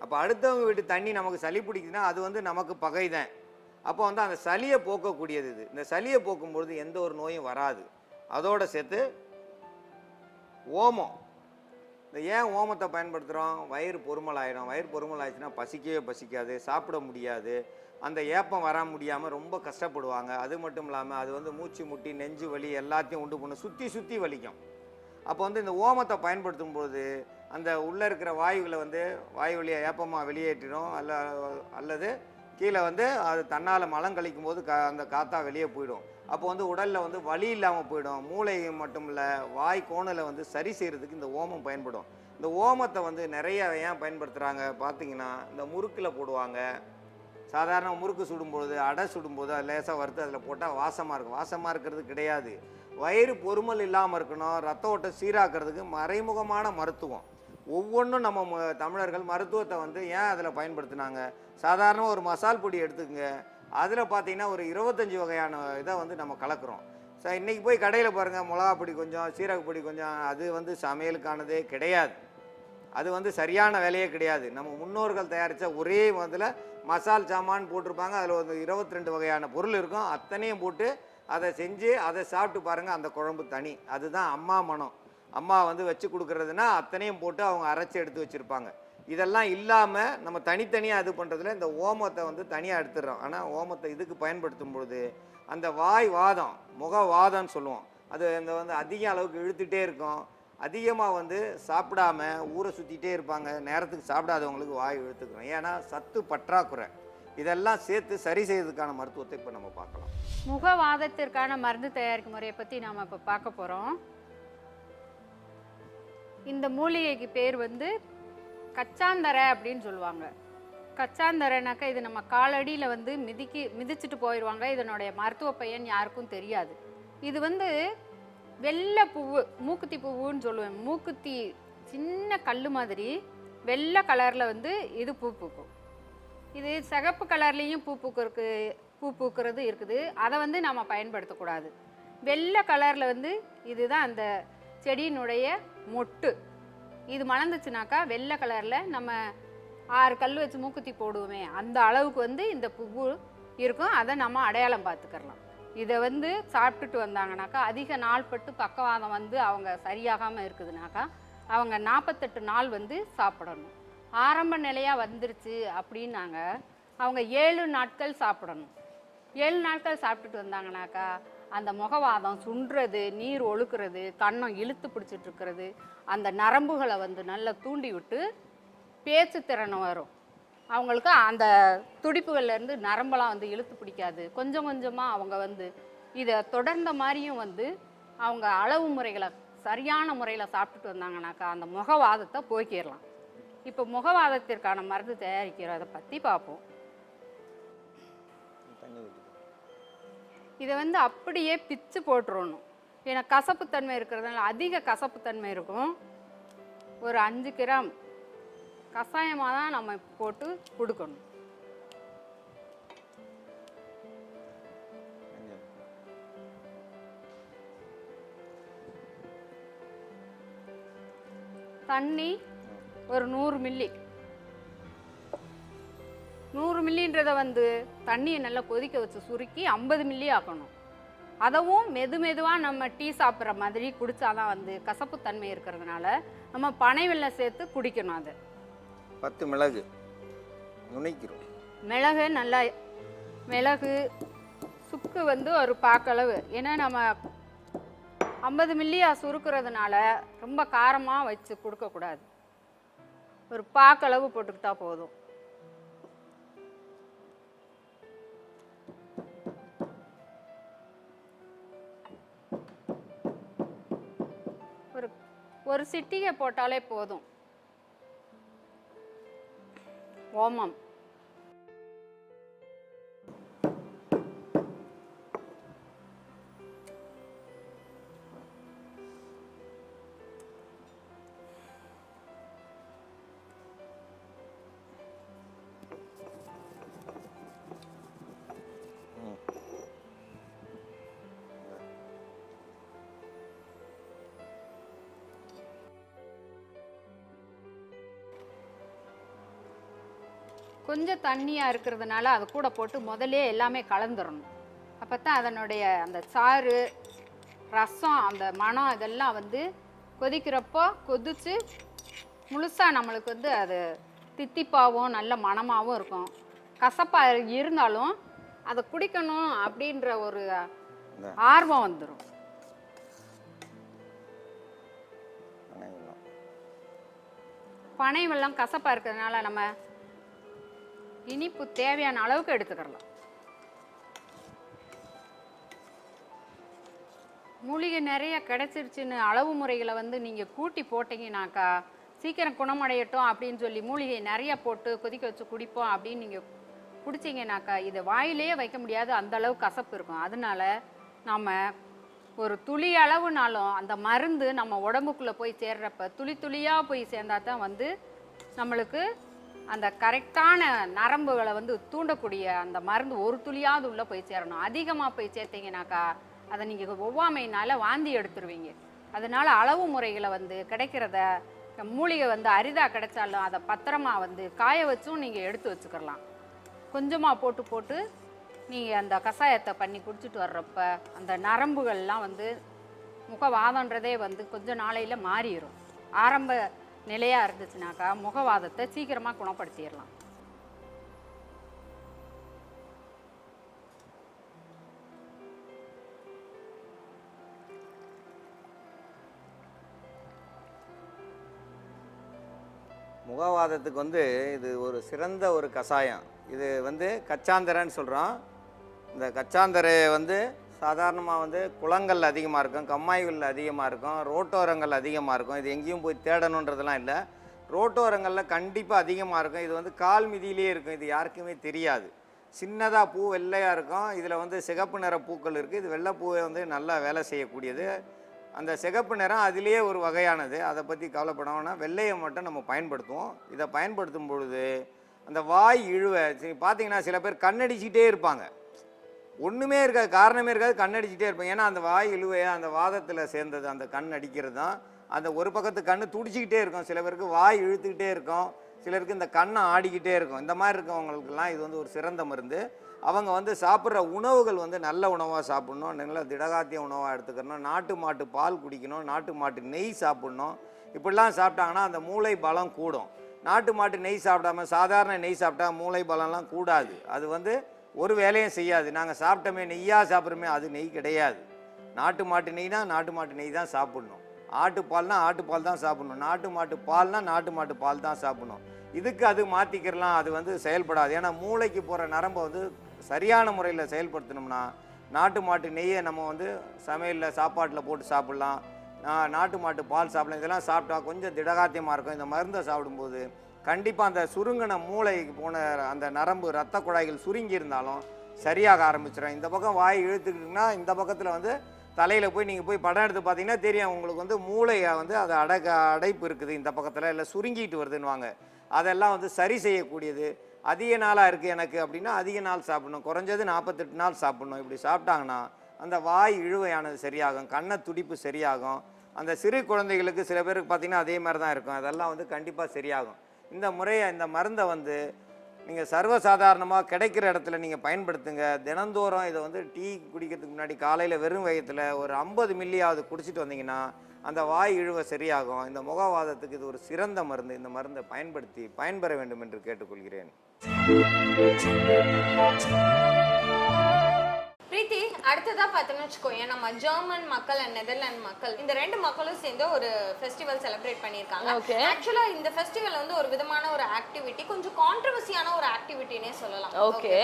அப்போ அடுத்தவங்க வீட்டு தண்ணி நமக்கு சளி பிடிக்குதுன்னா அது வந்து நமக்கு பகை தான். அப்போ வந்து அந்த சளியை போக்கக்கூடியது இது. இந்த சளியை போக்கும்பொழுது எந்த ஒரு நோயும் வராது. அதோடு சேர்த்து ஓமம். இந்த ஏன் ஓமத்தை பயன்படுத்துகிறோம்? வயிறு பொறுமல் ஆகிடும். வயிறு பொறுமல் ஆயிடுச்சுன்னா பசிக்கவே பசிக்காது, சாப்பிட முடியாது, அந்த ஏப்பம் வர முடியாமல் ரொம்ப கஷ்டப்படுவாங்க. அது மட்டும் இல்லாமல் அது வந்து மூச்சு முட்டி நெஞ்சு வலி எல்லாத்தையும் உண்டு பண்ண சுற்றி வலிக்கும். அப்போ வந்து இந்த ஓமத்தை பயன்படுத்தும் போது அந்த உள்ளே இருக்கிற வாயுகளை வந்து வாயு வழியாக ஏப்பமாக வெளியேற்றிடும். அல்லது கீழே வந்து அது தன்னால் மலம் கழிக்கும் போது அந்த காற்றா வெளியே போயிடும். அப்போ வந்து உடலில் வந்து வலி இல்லாமல் போயிடும். மூளை மட்டும் இல்லை, வாய் கோணலை வந்து சரி செய்கிறதுக்கு இந்த ஓமம் பயன்படும். இந்த ஓமத்தை வந்து நிறைய ஏன் பயன்படுத்துகிறாங்க பார்த்தீங்கன்னா, இந்த முறுக்கில் போடுவாங்க. சாதாரண முறுக்கு சுடும்போது, அடை சுடும்போது அது லேசாக வறுத்து அதில் போட்டால் வாசமாக இருக்கும். வாசமாக இருக்கிறது கிடையாது. வயிறு பொறுமல் இல்லாமல் இருக்கணும், ரத்த ஓட்டம் சீராக்கிறதுக்கு மறைமுகமான மருத்துவம். ஒவ்வொன்றும் நம்ம தமிழர்கள் மருத்துவத்தை வந்து ஏன் அதில் பயன்படுத்தினாங்க? சாதாரண ஒரு மசால் பொடி எடுத்துக்கங்க, அதில் பார்த்தீங்கன்னா ஒரு 25 வகையான இதை வந்து நம்ம கலக்கிறோம். இன்றைக்கி போய் கடையில் பாருங்கள், மிளகா பொடி கொஞ்சம், சீரகப்பொடி கொஞ்சம், அது வந்து சமையலுக்கானதே கிடையாது. அது வந்து சரியான வேலையே கிடையாது. நம்ம முன்னோர்கள் தயாரித்த ஒரே இதில் மசால் சாமான் போட்டிருப்பாங்க. அதில் ஒரு 22 வகையான பொருள் இருக்கும். அத்தனையும் போட்டு அதை செஞ்சு அதை சாப்பிட்டு பாருங்கள், அந்த குழம்பு தனி. அதுதான் அம்மா மனம். அம்மா வந்து வச்சு கொடுக்குறதுனா அத்தனையும் போட்டு அவங்க அரைச்சி எடுத்து வச்சுருப்பாங்க. இதெல்லாம் இல்லாமல் நம்ம தனித்தனியாக இது பண்ணுறதுல இந்த ஓமத்தை வந்து தனியாக எடுத்துடுறோம். ஆனால் ஓமத்தை இதுக்கு பயன்படுத்தும் பொழுது அந்த வாய் வாதம், முகவாதம்னு சொல்லுவோம், அது இந்த வந்து அதிக அளவுக்கு இழுத்துகிட்டே இருக்கும். அதிகமாக வந்து சாப்பிடாம ஊரை சுற்றிட்டே இருப்பாங்க. நேரத்துக்கு சாப்பிடாதவங்களுக்கு வாய் இழுத்துக்கிறோம். ஏன்னா சத்து பற்றாக்குறை. இதெல்லாம் சேர்த்து சரி செய்யறதுக்கான மருத்துவத்தை இப்போ நம்ம பார்க்கலாம். முகவாதத்திற்கான மருந்து தயாரிக்கும் முறையை பற்றி நாம் இப்போ பார்க்க போகிறோம். இந்த மூலிகைக்கு பேர் வந்து கச்சாந்தரை அப்படின்னு சொல்லுவாங்க. கச்சாந்தரைனாக்கா இது நம்ம காலடியில் வந்து மிதிச்சுட்டு போயிடுவாங்க. இதனுடைய மருத்துவ பயன் யாருக்கும் தெரியாது. இது வந்து வெள்ளை பூவு, மூக்குத்தி பூவுன்னு சொல்லுவேன். மூக்குத்தி சின்ன கல் மாதிரி வெள்ளை கலரில் வந்து இது பூ பூக்கும். இது சிகப்பு கலர்லேயும் பூ பூக்கிறது இருக்குது. அதை வந்து நம்ம பயன்படுத்தக்கூடாது. வெள்ளை கலரில் வந்து இதுதான் அந்த செடியினுடைய மொட்டு. இது மலர்ந்துச்சுனாக்கா வெள்ளை கலரில் நம்ம 6 கல் வச்சு மூக்குத்தி போடுவோமே அந்த அளவுக்கு வந்து இந்த பூ இருக்கும். அதை நம்ம அடையாளம் பார்த்துக்கலாம். இதை வந்து சாப்பிட்டுட்டு வந்தாங்கனாக்கா அதிக நாள் பட்டு பக்கவாதம் வந்து அவங்க சரியாகாமல் இருக்குதுனாக்கா அவங்க 48 நாள் வந்து சாப்பிடணும். ஆரம்ப நிலையாக வந்துருச்சு அப்படின்னாங்க அவங்க 7 நாட்கள் சாப்பிடணும். 7 நாட்கள் சாப்பிட்டுட்டு வந்தாங்கனாக்கா அந்த முகவாதம் சுன்றது, நீர் ஒழுக்கிறது, கன்னம் இழுத்து பிடிச்சிட்டு இருக்கிறது, அந்த நரம்புகளை வந்து நல்லா தூண்டி விட்டு பேச்சு திறன் வரும். அவங்களுக்கு அந்த துடிப்புகள்லேருந்து நரம்பெல்லாம் வந்து இழுத்து பிடிக்காது. கொஞ்சம் கொஞ்சமாக அவங்க வந்து இதை தொடர்ந்த மாதிரியும் வந்து அவங்க அளவு முறைகளை சரியான முறையில் சாப்பிட்டுட்டு வந்தாங்கனாக்கா அந்த முகவாதத்தை போக்கிடலாம். இப்போ முகவாதத்திற்கான மருந்து தயாரிக்கிறத பற்றி பார்ப்போம். இதை வந்து அப்படியே பிச்சு போட்டுறணும். ஏன்னா கசப்புத்தன்மை இருக்கிறதுனால அதிக கசப்புத்தன்மை இருக்கும். ஒரு 5 கிராம் கஷாயமாக தான் நம்ம போட்டு கொடுக்கணும். தண்ணி ஒரு 100 மில்லி. 100 மில்லின்றதை வந்து தண்ணியை நல்லா கொதிக்க வச்சு சுருக்கி 50 மில்லி ஆக்கணும். அதவும் மெதுவாக நம்ம டீ சாப்பிட்ற மாதிரி குடித்தாதான் வந்து கசப்புத்தன்மை இருக்கிறதுனால நம்ம பனை வெல்லம் சேர்த்து குடிக்கணும். அதை 10 மிளகு நுணைக்கிறோம். மிளகு சுக்கு வந்து ஒரு பாக்களவு. ஏன்னா நம்ம 50 மில்லியா சுருக்கிறதுனால ரொம்ப காரமாக வச்சு கொடுக்கக்கூடாது. ஒரு பாக்களவு போட்டுக்கிட்டா போதும். ஒரு சிட்டிகை போட்டாலே போதும். ஓமம் கொஞ்சம் தண்ணியாக இருக்கிறதுனால அது கூட போட்டு முதல்ல எல்லாமே கலந்துடணும். அப்போ தான் அதனுடைய அந்த சாறு ரசம் அந்த மணம் இதெல்லாம் வந்து கொதிக்கிறப்போ கொதித்து முழுசாக நம்மளுக்கு வந்து அது தித்திப்பாகவும் நல்ல மணமாகவும் இருக்கும். கசப்பாக இருந்தாலும் அதை குடிக்கணும் அப்படின்ற ஒரு ஆர்வம் வந்துடும். பனை வெல்லம் கசப்பாக இருக்கிறதுனால நம்ம இனிப்பு தேவையான அளவுக்கு எடுத்துக்கலாம். மூலிகை நிறைய கிடைச்சிருச்சுன்னு அளவு முறைகளை வந்து நீங்கள் கூட்டி போட்டிங்கனாக்கா சீக்கிரம் குணமடையட்டும் அப்படின்னு சொல்லி மூலிகை நிறைய போட்டு கொதிக்க வச்சு குடிப்போம் அப்படின்னு நீங்கள் குடிச்சிங்கனாக்கா இதை வாயிலேயே வைக்க முடியாது, அந்த அளவு கசப்பு இருக்கும். அதனால நம்ம ஒரு துளி அளவுனாலும் அந்த மருந்து நம்ம உடம்புக்குள்ளே போய் சேர்றப்ப துளி துளியாக போய் சேர்ந்தா தான் வந்து நம்மளுக்கு அந்த கரெக்டான நரம்புகளை வந்து தூண்டக்கூடிய அந்த மருந்து ஒரு துளியாவது உள்ளே போய் சேரணும். அதிகமாக போய் சேர்த்தீங்கனாக்கா அதை நீங்கள் ஒவ்வாமையினால் வாந்தி எடுத்துருவீங்க. அதனால் அளவு முறைகளை வந்து கிடைக்கிறத மூலிகை வந்து அரிதாக கிடைச்சாலும் அதை பத்திரமா வந்து காய வச்சும் நீங்கள் எடுத்து வச்சுக்கலாம். கொஞ்சமாக போட்டு நீங்கள் அந்த கஷாயத்தை பண்ணி குடிச்சிட்டு வர்றப்ப அந்த நரம்புகள்லாம் வந்து முகவாதன்றதே வந்து கொஞ்ச நாளையில் மாறிடும். ஆரம்ப நிலையாக இருந்துச்சுனாக்கா முகவாதத்தை சீக்கிரமாக குணப்படுத்திடலாம். முகவாதத்துக்கு வந்து இது ஒரு சிறந்த ஒரு கஷாயம். இது வந்து கச்சாந்தரைன்னு சொல்கிறோம். இந்த கச்சாந்தரை வந்து சாதாரணமாக வந்து குளங்கள் அதிகமாக இருக்கும், கம்மாய்களில் அதிகமாக இருக்கும், ரோட்டோரங்கள் அதிகமாக இருக்கும். இது எங்கேயும் போய் தேடணுன்றதெல்லாம் இல்லை, ரோட்டோரங்களில் கண்டிப்பாக அதிகமாக இருக்கும். இது வந்து கால் மிதியிலே இருக்கும், இது யாருக்குமே தெரியாது. சின்னதாக பூ வெள்ளையாக இருக்கும், இதில் வந்து சிகப்பு நிற பூக்கள் இருக்குது. இது வெள்ளை பூவை வந்து நல்லா வேலை செய்யக்கூடியது. அந்த சிகப்பு நிறம் அதிலேயே ஒரு வகையானது, அதை பற்றி கவலைப்படாமல் வெள்ளையை மட்டும் நம்ம பயன்படுத்துவோம். இதை பயன்படுத்தும் பொழுது அந்த வாய் இழுவை பார்த்தீங்கன்னா சில பேர் கண்ணடிச்சிக்கிட்டே இருப்பாங்க, ஒன்றுமே இருக்காது, காரணமே இருக்காது, கண்ணடிச்சிட்டே இருப்பாங்க. ஏன்னா அந்த வாய் இழுவையை அந்த வாதத்தில் சேர்ந்தது அந்த கண் அடிக்கிறது தான். அந்த ஒரு பக்கத்து கண் துடிச்சிக்கிட்டே இருக்கும், சில பேருக்கு வாய் இழுத்துக்கிட்டே இருக்கும், சிலருக்கு இந்த கண்ணை ஆடிக்கிட்டே இருக்கும். இந்த மாதிரி இருக்கவங்களுக்கெல்லாம் இது வந்து ஒரு சிறந்த மருந்து. அவங்க வந்து சாப்பிட்ற உணவுகள் வந்து நல்ல உணவாக சாப்பிட்ணும், நல்ல திடகாத்திய உணவாக எடுத்துக்கணும், நாட்டு மாட்டு பால் குடிக்கணும், நாட்டு மாட்டு நெய் சாப்பிட்ணும். இப்படிலாம் சாப்பிட்டாங்கன்னா அந்த மூளை பலம் கூடும். நாட்டு மாட்டு நெய் சாப்பிடாம சாதாரண நெய் சாப்பிட்டா மூளை பலம்லாம் கூடாது, அது வந்து ஒரு வேலையும் செய்யாது. நாங்கள் சாப்பிட்டோமே நெய்யாக சாப்பிட்றோமே, அது நெய் கிடையாது. நாட்டு மாட்டு நெய்னா நாட்டு மாட்டு நெய் தான் சாப்பிட்ணும், ஆட்டுப்பால்னா ஆட்டுப்பால் தான் சாப்பிட்ணும், நாட்டு மாட்டு பால்னா நாட்டு மாட்டு பால் தான் சாப்பிட்ணும். இதுக்கு அது மாற்றிக்கிறலாம், அது வந்து செயல்படாது. ஏன்னா மூளைக்கு போகிற நரம்பை வந்து சரியான முறையில் செயல்படுத்தணும்னா நாட்டு மாட்டு நெய்யை நம்ம வந்து சமையலில் சாப்பாட்டில் போட்டு சாப்பிட்லாம், நாட்டு மாட்டு பால் சாப்பிடலாம். இதெல்லாம் சாப்பிட்டா கொஞ்சம் திடகாத்தியமாக இருக்கும். இந்த மருந்தை சாப்பிடும்போது கண்டிப்பாக அந்த சுருங்கின மூளைக்கு போன அந்த நரம்பு ரத்த குழாய்கள் சுருங்கி இருந்தாலும் சரியாக ஆரம்பிச்சிடும். இந்த பக்கம் வாய் இழுத்துக்கிட்டிங்கன்னா இந்த பக்கத்தில் வந்து தலையில் போய் நீங்கள் போய் படம் எடுத்து பார்த்தீங்கன்னா தெரியும் உங்களுக்கு வந்து மூளையை வந்து அது அடைப்பு இருக்குது இந்த பக்கத்தில், இல்லை சுருங்கிட்டு வருதுன்னுவாங்க. அதெல்லாம் வந்து சரி செய்யக்கூடியது. அதிக நாளாக இருக்குது எனக்கு அப்படின்னா அதிக நாள் சாப்பிடணும், குறைஞ்சது 48 நாள் சாப்பிடணும். இப்படி சாப்பிட்டாங்கன்னா அந்த வாய் இழுவையானது சரியாகும், கண்ணை துடிப்பு சரியாகும். அந்த சிறு குழந்தைகளுக்கு சில பேருக்கு பார்த்திங்கன்னா அதே மாதிரி தான் இருக்கும், அதெல்லாம் வந்து கண்டிப்பாக சரியாகும். இந்த முறையை இந்த மருந்தை வந்து நீங்கள் சர்வசாதாரணமாக கிடைக்கிற இடத்துல நீங்கள் பயன்படுத்துங்க. தினந்தோறும் இதை வந்து டீ குடிக்கிறதுக்கு முன்னாடி காலையில் வெறும் வயத்தில் ஒரு 50 மில்லியாவது குடிச்சிட்டு வந்தீங்கன்னா அந்த வாய் இழுவை சரியாகும். இந்த முகவாதத்துக்கு இது ஒரு சிறந்த மருந்து. இந்த மருந்தை பயன்படுத்தி பயன்பெற வேண்டும் என்று கேட்டுக்கொள்கிறேன். பிரீத்தி, அடுத்ததா பார்த்தோம்னு வச்சுக்கோங்க, நம்ம ஜெர்மன் மக்கள் அண்ட் நெதர்லாந்து மக்கள் இந்த 2 மக்களும் சேர்ந்து ஒரு ஃபெஸ்டிவல் செலிப்ரேட் பண்ணியிருக்காங்க. ஆக்சுவலா இந்த ஃபெஸ்டிவல் வந்து ஒரு விதமான ஒரு ஆக்டிவிட்டி, கொஞ்சம் கான்ட்ரோவர்சியான ஒரு ஆக்டிவிட்டினே சொல்லலாம். ஓகே,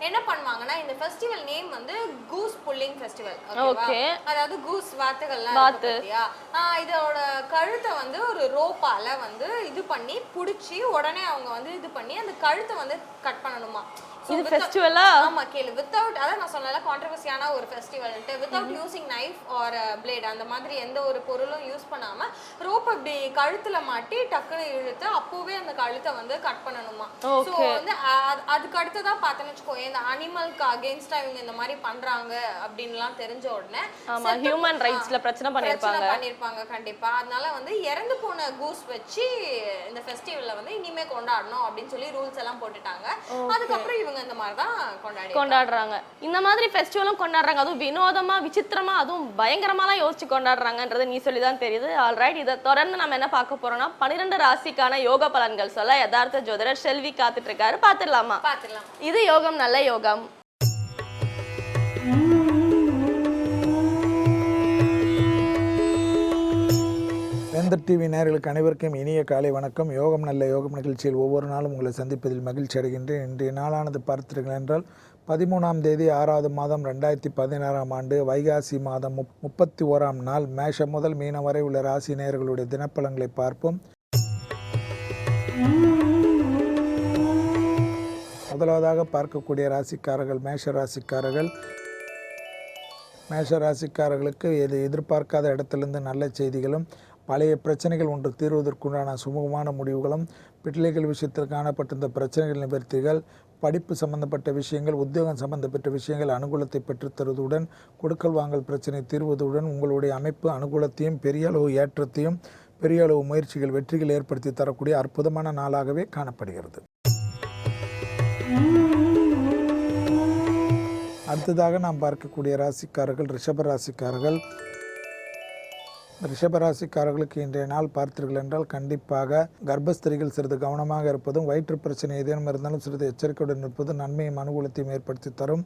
என்ன பண்ணுவாங்கன்னா இந்த ஃபெஸ்டிவல் நேம் வந்து கூஸ் புல்லிங் ஃபெஸ்டிவல். ஓகே, அதாவது கூஸ் வாத்துகள்லாம் பாத்தியா, இதோட கழுத்தை வந்து ஒரு ரோப்பால வந்து இது பண்ணி புடிச்சு உடனே அவங்க வந்து இது பண்ணி அந்த கழுத்தை வந்து கட் பண்ணணுமா. இது ஃபெஸ்டிவலா? ஆமா கேளு. வித்தவுட், அதான் நான் சொன்னல கான்ட்ரோவர்சியான ஒரு ஃபெஸ்டிவல்ட்டு, without using knife or blade அந்த மாதிரி எந்த ஒரு பொருளும் யூஸ் பண்ணாம ரோப் அப்படி கழுத்துல மாட்டி டக்குனு இழுத்து அப்போவே அந்த கழுத்தை வந்து கட் பண்ணணுமா. ஸோ வந்து அதுக்கு அடுத்ததா பார்த்தேன்னு வச்சுக்கோங்க, இந்த அனிமலுக்கு அகேன்ஸ்டா இவங்க இந்த மாதிரி பண்றாங்க அப்படின்லாம் தெரிஞ்ச உடனே ஹியூமன் ரைட்ஸ்ல பிரச்சனை பண்ணிருப்பாங்க கண்டிப்பா. அதனால வந்து இறந்து போன கூஸ் வச்சு இந்த ஃபெஸ்டிவல்ல வந்து இனிமே கொண்டாடணும் அப்படின்னு சொல்லி ரூல்ஸ் எல்லாம் போட்டுட்டாங்க. அதுக்கப்புறம் இவங்க இந்த மாதிரி தான் கொண்டாடுறாங்க. இந்த மாதிரி ஃபெஸ்டிவலும் கொண்டாடுறாங்க, அதுவும் வினோதமா விசித்திரமா அதுவும் பயங்கரமாலாம் யோசிச்சு கொண்டாடுறாங்கன்றது நீ சொல்லி தான் தெரியுது. ஆல்ரைட், இதை தொடர்ந்து நம்ம என்ன பார்க்க போறோம்னா 12 ராசிக்கான யோக பலன்கள் சொல்ல யதார்த்த ஜோதிடர் செல்வி காத்துட்டு இருக்காரு. பாத்துடலாமா? பாத்துடலாம். இது யோகம் நல்ல யோகம். வேந்தர் டிவி நேயர்களுக்கு அனைவருக்கும் இனிய காலை வணக்கம். யோகம் நல்ல யோகம் நிகழ்ச்சியில் ஒவ்வொரு நாளும் உங்களை சந்திப்பதில் மகிழ்ச்சி அடைகின்றேன். இன்றைய நாளானது பார்த்தீர்கள் என்றால் 13ஆம் தேதி 6வது மாதம் 2016ஆம் ஆண்டு வைகாசி மாதம் 31ஆம் நாள். மேஷம் முதல் மீனம் வரை உள்ள ராசி நேயர்களுடைய தினப்பலன்களை பார்ப்போம். முதலாவதாக பார்க்கக்கூடிய ராசிக்காரர்கள் மேஷ ராசிக்காரர்கள். மேஷ ராசிக்காரர்களுக்கு எதிர்பார்க்காத இடத்திலிருந்து நல்ல செய்திகளும், பழைய பிரச்சனைகள் ஒன்று தீர்வதற்குண்டான சுமூகமான முடிவுகளும், பிள்ளைகள் விஷயத்தில் காணப்பட்டிருந்த பிரச்சனைகள் நிவர்த்திகள், படிப்பு சம்பந்தப்பட்ட விஷயங்கள், உத்தியோகம் சம்பந்தப்பட்ட விஷயங்கள் அனுகூலத்தை பெற்றுத்தருவதுடன், கொடுக்கல் வாங்கல் பிரச்சனை தீர்வதுடன் உங்களுடைய அமைப்பு அனுகூலத்தையும் பெரிய அளவு ஏற்றத்தையும் பெரிய அளவு முயற்சிகள் வெற்றிகள் ஏற்படுத்தி தரக்கூடிய அற்புதமான நாளாகவே காணப்படுகிறது. அடுத்ததாக நாம் பார்க்கக்கூடிய ராசிக்காரர்கள் ரிஷப ராசிக்காரர்கள். ரிஷபராசிக்காரர்களுக்கு இன்றைய நாள் பார்த்தீர்கள் என்றால் கண்டிப்பாக கர்ப்பஸ்திரிகள் சிறிது கவனமாக இருப்பதும், வயிற்று பிரச்சனை ஏதேனும் இருந்தாலும் சிறிது எச்சரிக்கையுடன் இருப்பதும் நன்மையும் அனுகூலத்தையும் ஏற்படுத்தி தரும்.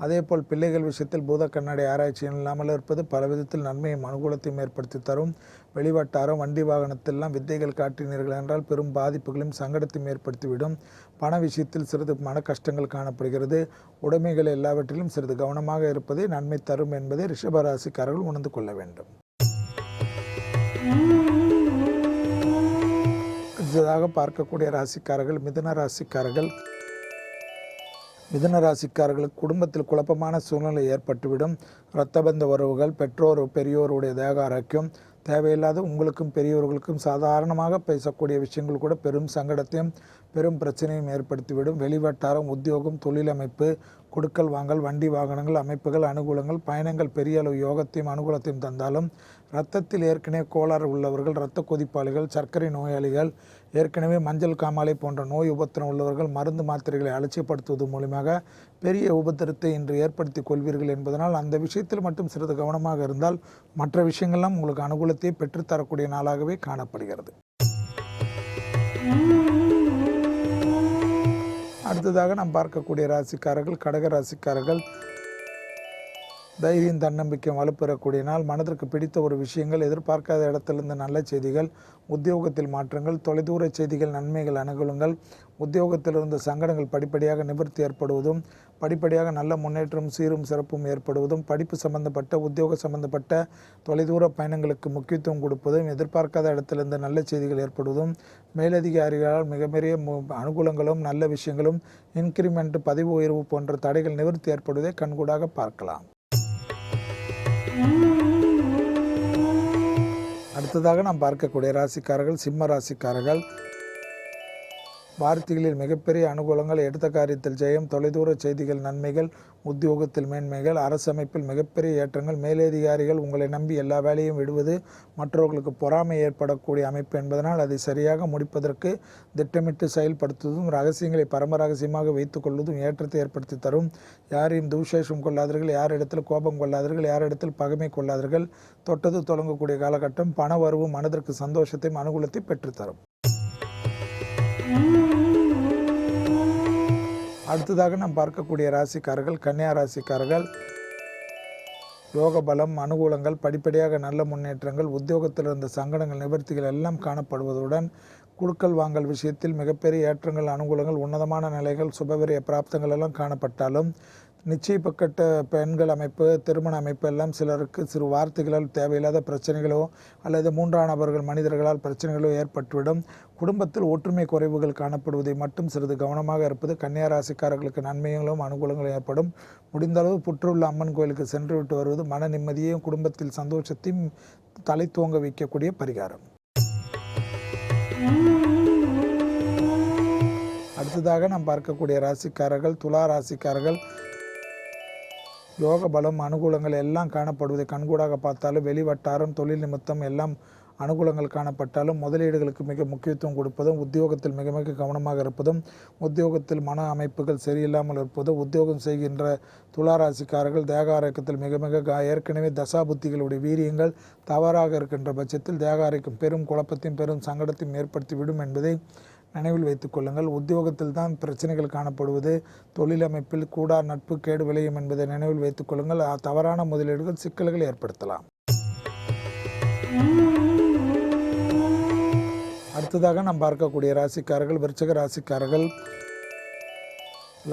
அதேபோல் பிள்ளைகள் விஷயத்தில் பூத கண்ணாடி ஆராய்ச்சி இல்லாமல் இருப்பது பல விதத்தில் நன்மையும் அனுகூலத்தையும் ஏற்படுத்தி தரும். வெளிவட்டாரம் வண்டி வாகனத்திலாம் வித்தைகள் காட்டினீர்கள் என்றால் பெரும் பாதிப்புகளையும் சங்கடத்தையும் ஏற்படுத்திவிடும். பண விஷயத்தில் சிறிது மன கஷ்டங்கள் காணப்படுகிறது. உடைமைகள் எல்லாவற்றிலும் சிறிது கவனமாக இருப்பதே நன்மை தரும் என்பதை ரிஷபராசிக்காரர்கள் உணர்ந்து கொள்ள வேண்டும். அடுத்ததாக பார்க்கக்கூடிய ராசிக்காரர்கள் மிதுன ராசிக்காரர்கள். மிதுன ராசிக்காரர்களுக்கு குடும்பத்தில் குழப்பமான சூழ்நிலை ஏற்பட்டுவிடும். இரத்தபந்த உறவுகள், பெற்றோர் பெரியோருடைய தேக ஆரோக்கியம், தேவையில்லாத உங்களுக்கும் பெரியவர்களுக்கும் சாதாரணமாக பேசக்கூடிய விஷயங்கள் கூட பெரும் சங்கடத்தையும் பெரும் பிரச்சனையும் ஏற்படுத்திவிடும். வெளிவட்டாரம், உத்தியோகம், தொழிலமைப்பு, கொடுக்கல் வாங்கல், வண்டி வாகனங்கள், அமைப்புகள், அனுகூலங்கள், பயணங்கள் பெரிய அளவு யோகத்தையும் அனுகூலத்தையும் தந்தாலும், இரத்தத்தில் ஏற்கனவே கோளாறு உள்ளவர்கள், இரத்த கொதிப்பாளிகள், சர்க்கரை நோயாளிகள், ஏற்கனவே மஞ்சள் காமாலை போன்ற நோய் உபத்திரம் உள்ளவர்கள் மருந்து மாத்திரைகளை அலட்சியப்படுத்துவது மூலமாக பெரிய உபத்திரத்தை இன்று ஏற்படுத்தி கொள்வீர்கள் என்பதனால் அந்த விஷயத்தில் மட்டும் சிறிது கவனமாக இருந்தால் மற்ற விஷயங்கள்லாம் உங்களுக்கு அனுகூலத்தை பெற்றுத்தரக்கூடிய நாளாகவே காணப்படுகிறது. அடுத்ததாக நாம் பார்க்கக்கூடிய ராசிக்காரர்கள் கடக ராசிக்காரர்கள். தைரியம் தன்னம்பிக்கை வலுப்பெறக்கூடிய நாள். மனதிற்கு பிடித்த ஒரு விஷயங்கள், எதிர்பார்க்காத இடத்திலிருந்து நல்ல செய்திகள், உத்தியோகத்தில் மாற்றங்கள், தொலைதூர செய்திகள், நன்மைகள், அனுகூலங்கள், உத்தியோகத்தில் இருந்த சங்கடங்கள் படிப்படியாக நிவர்த்தி ஏற்படுவதும், படிப்படியாக நல்ல முன்னேற்றம் சீரும் சிறப்பும் ஏற்படுவதும், படிப்பு சம்பந்தப்பட்ட உத்தியோக சம்பந்தப்பட்ட தொலைதூர பயணங்களுக்கு முக்கியத்துவம் கொடுப்பதும், எதிர்பார்க்காத இடத்திலிருந்து நல்ல செய்திகள் ஏற்படுவதும், மேலதிகாரிகளால் மிக பெரிய அனுகூலங்களும் நல்ல விஷயங்களும், இன்கிரிமெண்ட், பதவி உயர்வு போன்ற தடைகள் நிவர்த்தி ஏற்படுவதை கண்கூடாக பார்க்கலாம். அடுத்ததாக நாம் பார்க்கக்கூடிய ராசிக்காரர்கள் சிம்ம ராசிக்காரர்கள். வார்த்தைகளில் மிகப்பெரிய அனுகூலங்கள், எடுத்த காரியத்தில் ஜெயம், தொலைதூர செய்திகள் நன்மைகள், உத்தியோகத்தில் மேன்மைகள், அரசமைப்பில் மிகப்பெரிய ஏற்றங்கள், மேலதிகாரிகள் உங்களை நம்பி எல்லா வேலையும் விடுவது மற்றவர்களுக்கு பொறாமை ஏற்படக்கூடிய அமைப்பு என்பதனால் அதை சரியாக முடிப்பதற்கு திட்டமிட்டு செயல்படுத்துவதும், ரகசியங்களை பரம ரகசியமாக வைத்துக் கொள்வதும் ஏற்றத்தை ஏற்படுத்தி தரும். யாரையும் தூஷேஷம் கொள்ளாதீர்கள், யாரிடத்தில் கோபம் கொள்ளாதீர்கள், யாரிடத்தில் பகைமை கொள்ளாதீர்கள். தொட்டது தொடங்கக்கூடிய காலகட்டம் பண வரவு மனதிற்கு சந்தோஷத்தையும் அனுகூலத்தை பெற்றுத்தரும். அடுத்ததாக நாம் பார்க்கக்கூடிய ராசிக்காரர்கள் கன்னியா ராசிக்காரர்கள். யோக பலம், அனுகூலங்கள், படிப்படியாக நல்ல முன்னேற்றங்கள், உத்தியோகத்தில் இருந்த சங்கடங்கள், நிவர்த்திகள் எல்லாம் காணப்படுவதுடன் குடுக்கல் வாங்கல் விஷயத்தில் மிகப்பெரிய ஏற்றங்கள், அனுகூலங்கள், உன்னதமான நிலைகள், சுபவிரிய பிராப்தங்கள் எல்லாம் காணப்பட்டாலும் நிச்சயிக்கப்பட்ட பெண்கள் அமைப்பு, திருமண அமைப்பு எல்லாம் சிலருக்கு சிறு வார்த்தைகளால் தேவையில்லாத பிரச்சனைகளோ அல்லது மூன்றாம் நபர்கள் மனிதர்களால் பிரச்சனைகளோ ஏற்பட்டுவிடும். குடும்பத்தில் ஒற்றுமை குறைவுகள் காணப்படுவதை மட்டும் சிறிது கவனமாக இருப்பது கன்னியா ராசிக்காரர்களுக்கு நன்மைகளும் அனுகூலங்களும் ஏற்படும். முடிந்தளவு புற்றுள்ள அம்மன் கோயிலுக்கு சென்று விட்டு வருவது மன நிம்மதியையும் குடும்பத்தில் சந்தோஷத்தையும் தலை தூங்க வைக்கக்கூடிய பரிகாரம். அடுத்ததாக நாம் பார்க்கக்கூடிய ராசிக்காரர்கள் துலா ராசிக்காரர்கள். யோக பலம், அனுகூலங்கள் எல்லாம் காணப்படுவதை கண்கூடாக பார்த்தாலும் வெளிவட்டாரம், தொழில் நிமித்தம் எல்லாம் அனுகூலங்கள் காணப்பட்டாலும் முதலீடுகளுக்கு மிக முக்கியத்துவம் கொடுப்பதும், உத்தியோகத்தில் மிக மிக கவனமாக இருப்பதும், உத்தியோகத்தில் மன அமைப்புகள் சரியில்லாமல் இருப்பதும், உத்தியோகம் செய்கின்ற துளாராசிக்காரர்கள் தேக ஆரோக்கியத்தில் மிக மிக ஏற்கனவே தசாபுத்திகளுடைய வீரியங்கள் தவறாக இருக்கின்ற பட்சத்தில் தேக ஆரோக்கியம் பெரும் குழப்பத்தையும் பெரும் சங்கடத்தையும் ஏற்படுத்திவிடும் என்பதை நினைவில் வைத்துக் கொள்ளுங்கள். உத்தியோகத்தில் தான் பிரச்சனைகள் காணப்படுவது, தொழில் அமைப்பில் கூடா நட்பு கேடு விளையும் என்பதை நினைவில் வைத்துக் கொள்ளுங்கள். தவறான முதலீடுகள் சிக்கல்களை ஏற்படுத்தலாம். அடுத்ததாக நாம் பார்க்கக்கூடிய ராசிக்காரர்கள் விருச்சிக ராசிக்காரர்கள்.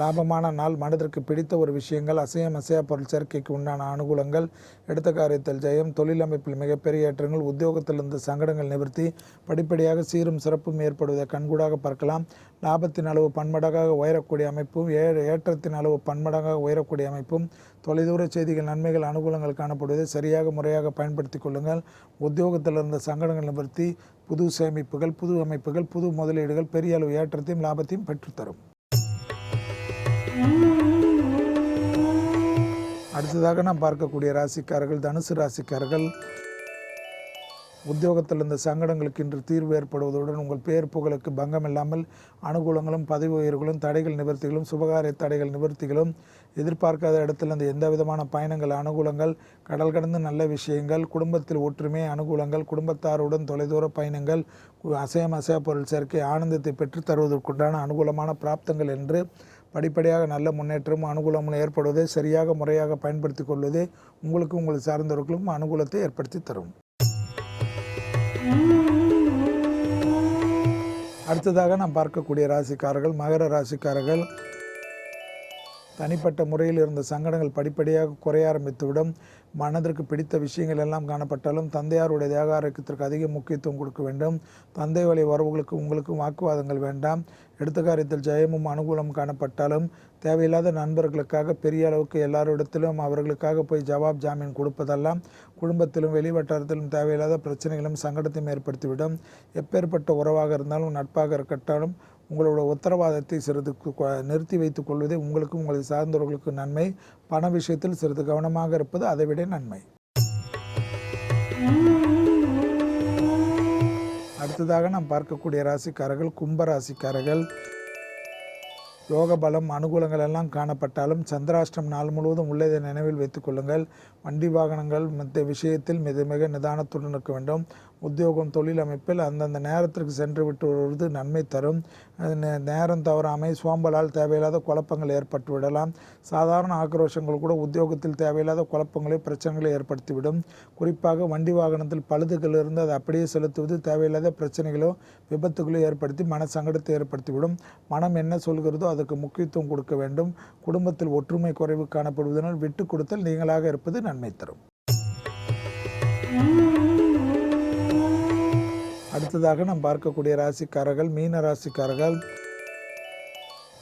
லாபமான நாள், மனதிற்கு பிடித்த ஒரு விஷயங்கள், அசையா பொருள் சேர்க்கைக்கு உண்டான அனுகூலங்கள், எடுத்த காரியத்தில் ஜெயம், தொழில் அமைப்பில் மிகப்பெரிய ஏற்றங்கள், உத்தியோகத்தில் இருந்த சங்கடங்கள் நிவர்த்தி, படிப்படியாக சீரும் சிறப்பும் ஏற்படுவதை கண்கூடாக பார்க்கலாம். லாபத்தின் அளவு பன்மடங்காக உயரக்கூடிய அமைப்பும் ஏற்றத்தின் அளவு பன்மடங்காக உயரக்கூடிய அமைப்பும், தொலைதூர செய்திகள், நன்மைகள், அனுகூலங்கள் காணப்படுவதை சரியாக முறையாக பயன்படுத்தி கொள்ளுங்கள். உத்தியோகத்தில் இருந்த சங்கடங்கள் நிவர்த்தி, புது சேமிப்புகள், புது அமைப்புகள், புது முதலீடுகள் பெரிய அளவு ஏற்றத்தையும் லாபத்தையும் பெற்றுத்தரும். அடுத்ததாக நாம் பார்க்கக்கூடிய ராசிக்காரர்கள் தனுசு ராசிக்காரர்கள். உத்தியோகத்தில் இருந்த சங்கடங்களுக்கு இன்று தீர்வு ஏற்படுவதுடன் உங்கள் பேர் புகழுக்கு பங்கம் இல்லாமல் அனுகூலங்களும் பதவி உயர்வுகளும் தடைகள் நிவர்த்திகளும் சுபகாரிய தடைகள் நிவர்த்திகளும் எதிர்பார்க்காத இடத்திலிருந்து எந்த விதமான பயணங்கள் அனுகூலங்கள் கடல் கடந்து நல்ல விஷயங்கள் குடும்பத்தில் ஒற்றுமை அனுகூலங்கள் குடும்பத்தாருடன் தொலைதூர பயணங்கள் அசையா பொருள் சேர்க்கை ஆனந்தத்தை பெற்று தருவதற்குண்டான அனுகூலமான பிராப்தங்கள் என்று படிப்படியாக நல்ல முன்னேற்றமும் அனுகூலமும் ஏற்படுவதை சரியாக முறையாக பயன்படுத்தி கொள்வதே உங்களுக்கும் உங்களை சார்ந்தவர்களுக்கும் அனுகூலத்தை ஏற்படுத்தி தரும். அடுத்ததாக நாம் பார்க்கக்கூடிய ராசிக்காரர்கள் மகர ராசிக்காரர்கள். தனிப்பட்ட முறையில் இருந்த சங்கடங்கள் படிப்படியாக குறைய ஆரம்பித்துவிடும். மனதிற்கு பிடித்த விஷயங்கள் எல்லாம் காணப்பட்டாலும் தந்தையாருடைய தேக ஆரோக்கியத்திற்கு அதிக முக்கியத்துவம் கொடுக்க வேண்டும். தந்தை வழி உறவுகளுக்கு உங்களுக்கும் வாக்குவாதங்கள் வேண்டாம். எடுத்த காரியத்தில் ஜெயமும் அனுகூலம் காணப்பட்டாலும் தேவையில்லாத நண்பர்களுக்காக பெரிய அளவுக்கு எல்லாரிடத்திலும் அவர்களுக்காக போய் ஜவாப் ஜாமீன் கொடுப்பதெல்லாம் குடும்பத்திலும் வெளிவட்டாரத்திலும் தேவையில்லாத பிரச்சனைகளும் சங்கடத்தையும் ஏற்படுத்திவிடும். எப்பேற்பட்ட உறவாக இருந்தாலும் நட்பாக இருக்கட்டாலும் உங்களோட உத்தரவாதத்தை சிறிது நிறுத்தி வைத்துக் கொள்வதே உங்களுக்கும் உங்களை சார்ந்தவர்களுக்கு நன்மை. பண விஷயத்தில் சிறிது கவனமாக இருப்பது அதைவிட நன்மை. அடுத்ததாக நாம் பார்க்கக்கூடிய ராசிக்காரர்கள் கும்ப ராசிக்காரர்கள். யோக பலம் அனுகூலங்கள் எல்லாம் காணப்பட்டாலும் சந்திராஷ்டம் நாள் முழுவதும் உள்ளதை நினைவில் வைத்துக் கொள்ளுங்கள். வண்டி வாகனங்கள் மற்ற விஷயத்தில் மிக மிக நிதானத்துடன் இருக்க வேண்டும். உத்தியோகம் தொழில் அமைப்பில் அந்தந்த நேரத்திற்கு சென்று விட்டு வருவது நன்மை தரும். நேரம் தவறாமை சோம்பலால் தேவையில்லாத குழப்பங்கள் ஏற்பட்டு விடலாம். சாதாரண ஆக்ரோஷங்கள் கூட உத்தியோகத்தில் தேவையில்லாத குழப்பங்களை பிரச்சனைகளை ஏற்படுத்திவிடும். குறிப்பாக வண்டி வாகனத்தில் பழுதுகள் இருந்து அதை அப்படியே செலுத்துவது தேவையில்லாத பிரச்சனைகளோ விபத்துகளோ ஏற்படுத்தி மன சங்கடத்தை ஏற்படுத்திவிடும். மனம் என்ன சொல்கிறதோ அதுக்கு முக்கியத்துவம் கொடுக்க வேண்டும். குடும்பத்தில் ஒற்றுமை குறைவு காணப்படுவதனால் விட்டு கொடுத்தல் நீங்களாக இருப்பது நன்மை தரும். அடுத்ததாக நாம் பார்க்கக்கூடிய ராசிக்காரர்கள் மீன ராசிக்காரர்கள்.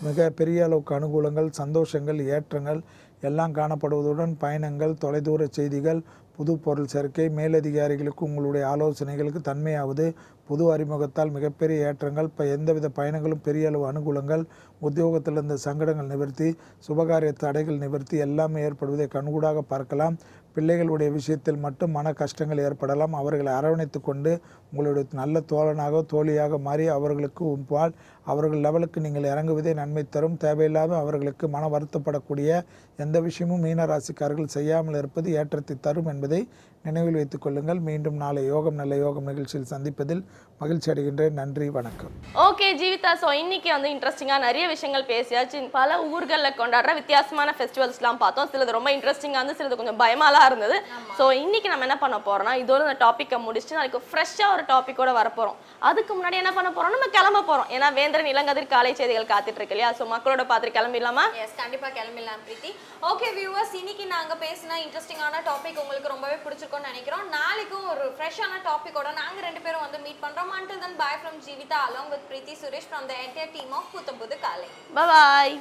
மிக பெரிய அளவுக்கு அனுகூலங்கள் சந்தோஷங்கள் ஏற்றங்கள் எல்லாம் காணப்படுவதுடன் பயணங்கள் தொலைதூர செய்திகள் புது பொருள் சேர்க்கை மேலதிகாரிகளுக்கு உங்களுடைய ஆலோசனைகளுக்கு தன்மையாவது புது அறிமுகத்தால் மிகப்பெரிய ஏற்றங்கள் எந்தவித பயணங்களும் பெரிய அளவு அனுகூலங்கள் உத்தியோகத்தில் இருந்த சங்கடங்கள் நிவர்த்தி சுபகாரிய தடைகள் நிவர்த்தி எல்லாமே ஏற்படுவதை கண்கூடாக பார்க்கலாம். பிள்ளைகளுடைய விஷயத்தில் மட்டும் மன கஷ்டங்கள் ஏற்படலாம். அவர்களை அரவணைத்து கொண்டு உங்களுடைய நல்ல தோழனாக தோழியாக மாறி அவர்களுக்கு உப்பால் அவர்கள் லெவலுக்கு நீங்கள் இறங்குவதே நன்மை தரும். தேவையில்லாத அவர்களுக்கு மன வருத்தப்படக்கூடிய எந்த விஷயமும் மீனராசிக்காரர்கள் செய்யாமல் இருப்பது ஏற்றத்தை தரும் என்பதை நினைவில் வைத்துக் கொள்ளுங்கள். மீண்டும் நாளை யோகம் நல்ல யோகம் நிகழ்ச்சியில் சந்திப்பதில் மகிழ்ச்சி அடைகின்றேன். நன்றி, வணக்கம். ஓகே ஜீவிதா, ஸோ இன்னைக்கு வந்து இன்ட்ரெஸ்டிங்காக நிறைய விஷயங்கள் பேசியாச்சு. பல ஊர்களில் கொண்டாடுற வித்தியாசமான ஃபெஸ்டிவல்ஸ்லாம் பார்த்தோம். சிலது ரொம்ப இன்ட்ரெஸ்டிங்காக இருந்து, சிலது கொஞ்சம் பயமாலாம் இருந்தது. ஸோ இன்னைக்கு நம்ம என்ன பண்ண போறோம்னா, இதோட இந்த டாப்பிக்கை முடிச்சுட்டு நாளைக்கு ஃப்ரெஷ்ஷாக ஒரு டாப்பிக்கோட வரப்போகிறோம். அதுக்கு முன்னாடி என்ன பண்ண போறோம், நம்ம கிளம்ப போகிறோம். ஏன்னா வேந்திரன் இளங்கதிர் காலை செய்திகள் காத்துட்டு இருக்கு இல்லையா? ஸோ மக்களோட பார்த்துட்டு கிளம்பிடலாமா? எஸ், கண்டிப்பா கிளம்பிடலாம் பிரீத்தி. ஓகே வியூவர்ஸ், இன்னைக்கு நாங்க பேசின இன்ட்ரெஸ்டிங்கான டாபிக் உங்களுக்கு ரொம்பவே பிடிச்சிருக்கும்னு நினைக்கிறோம். நாளைக்கும் ஒரு ஃப்ரெஷ்ஷான டாபிக்கோட நாங்க 2 பேரும் வந்து மீட் பண்றோம். Until then, bye from Jeevitha along with Preeti Suresh from the entire team of Puthambudhu Kalai. Bye bye.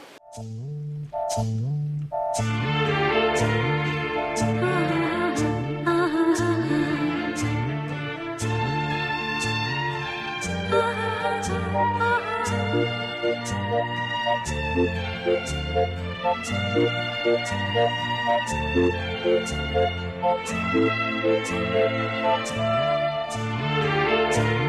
Thank you.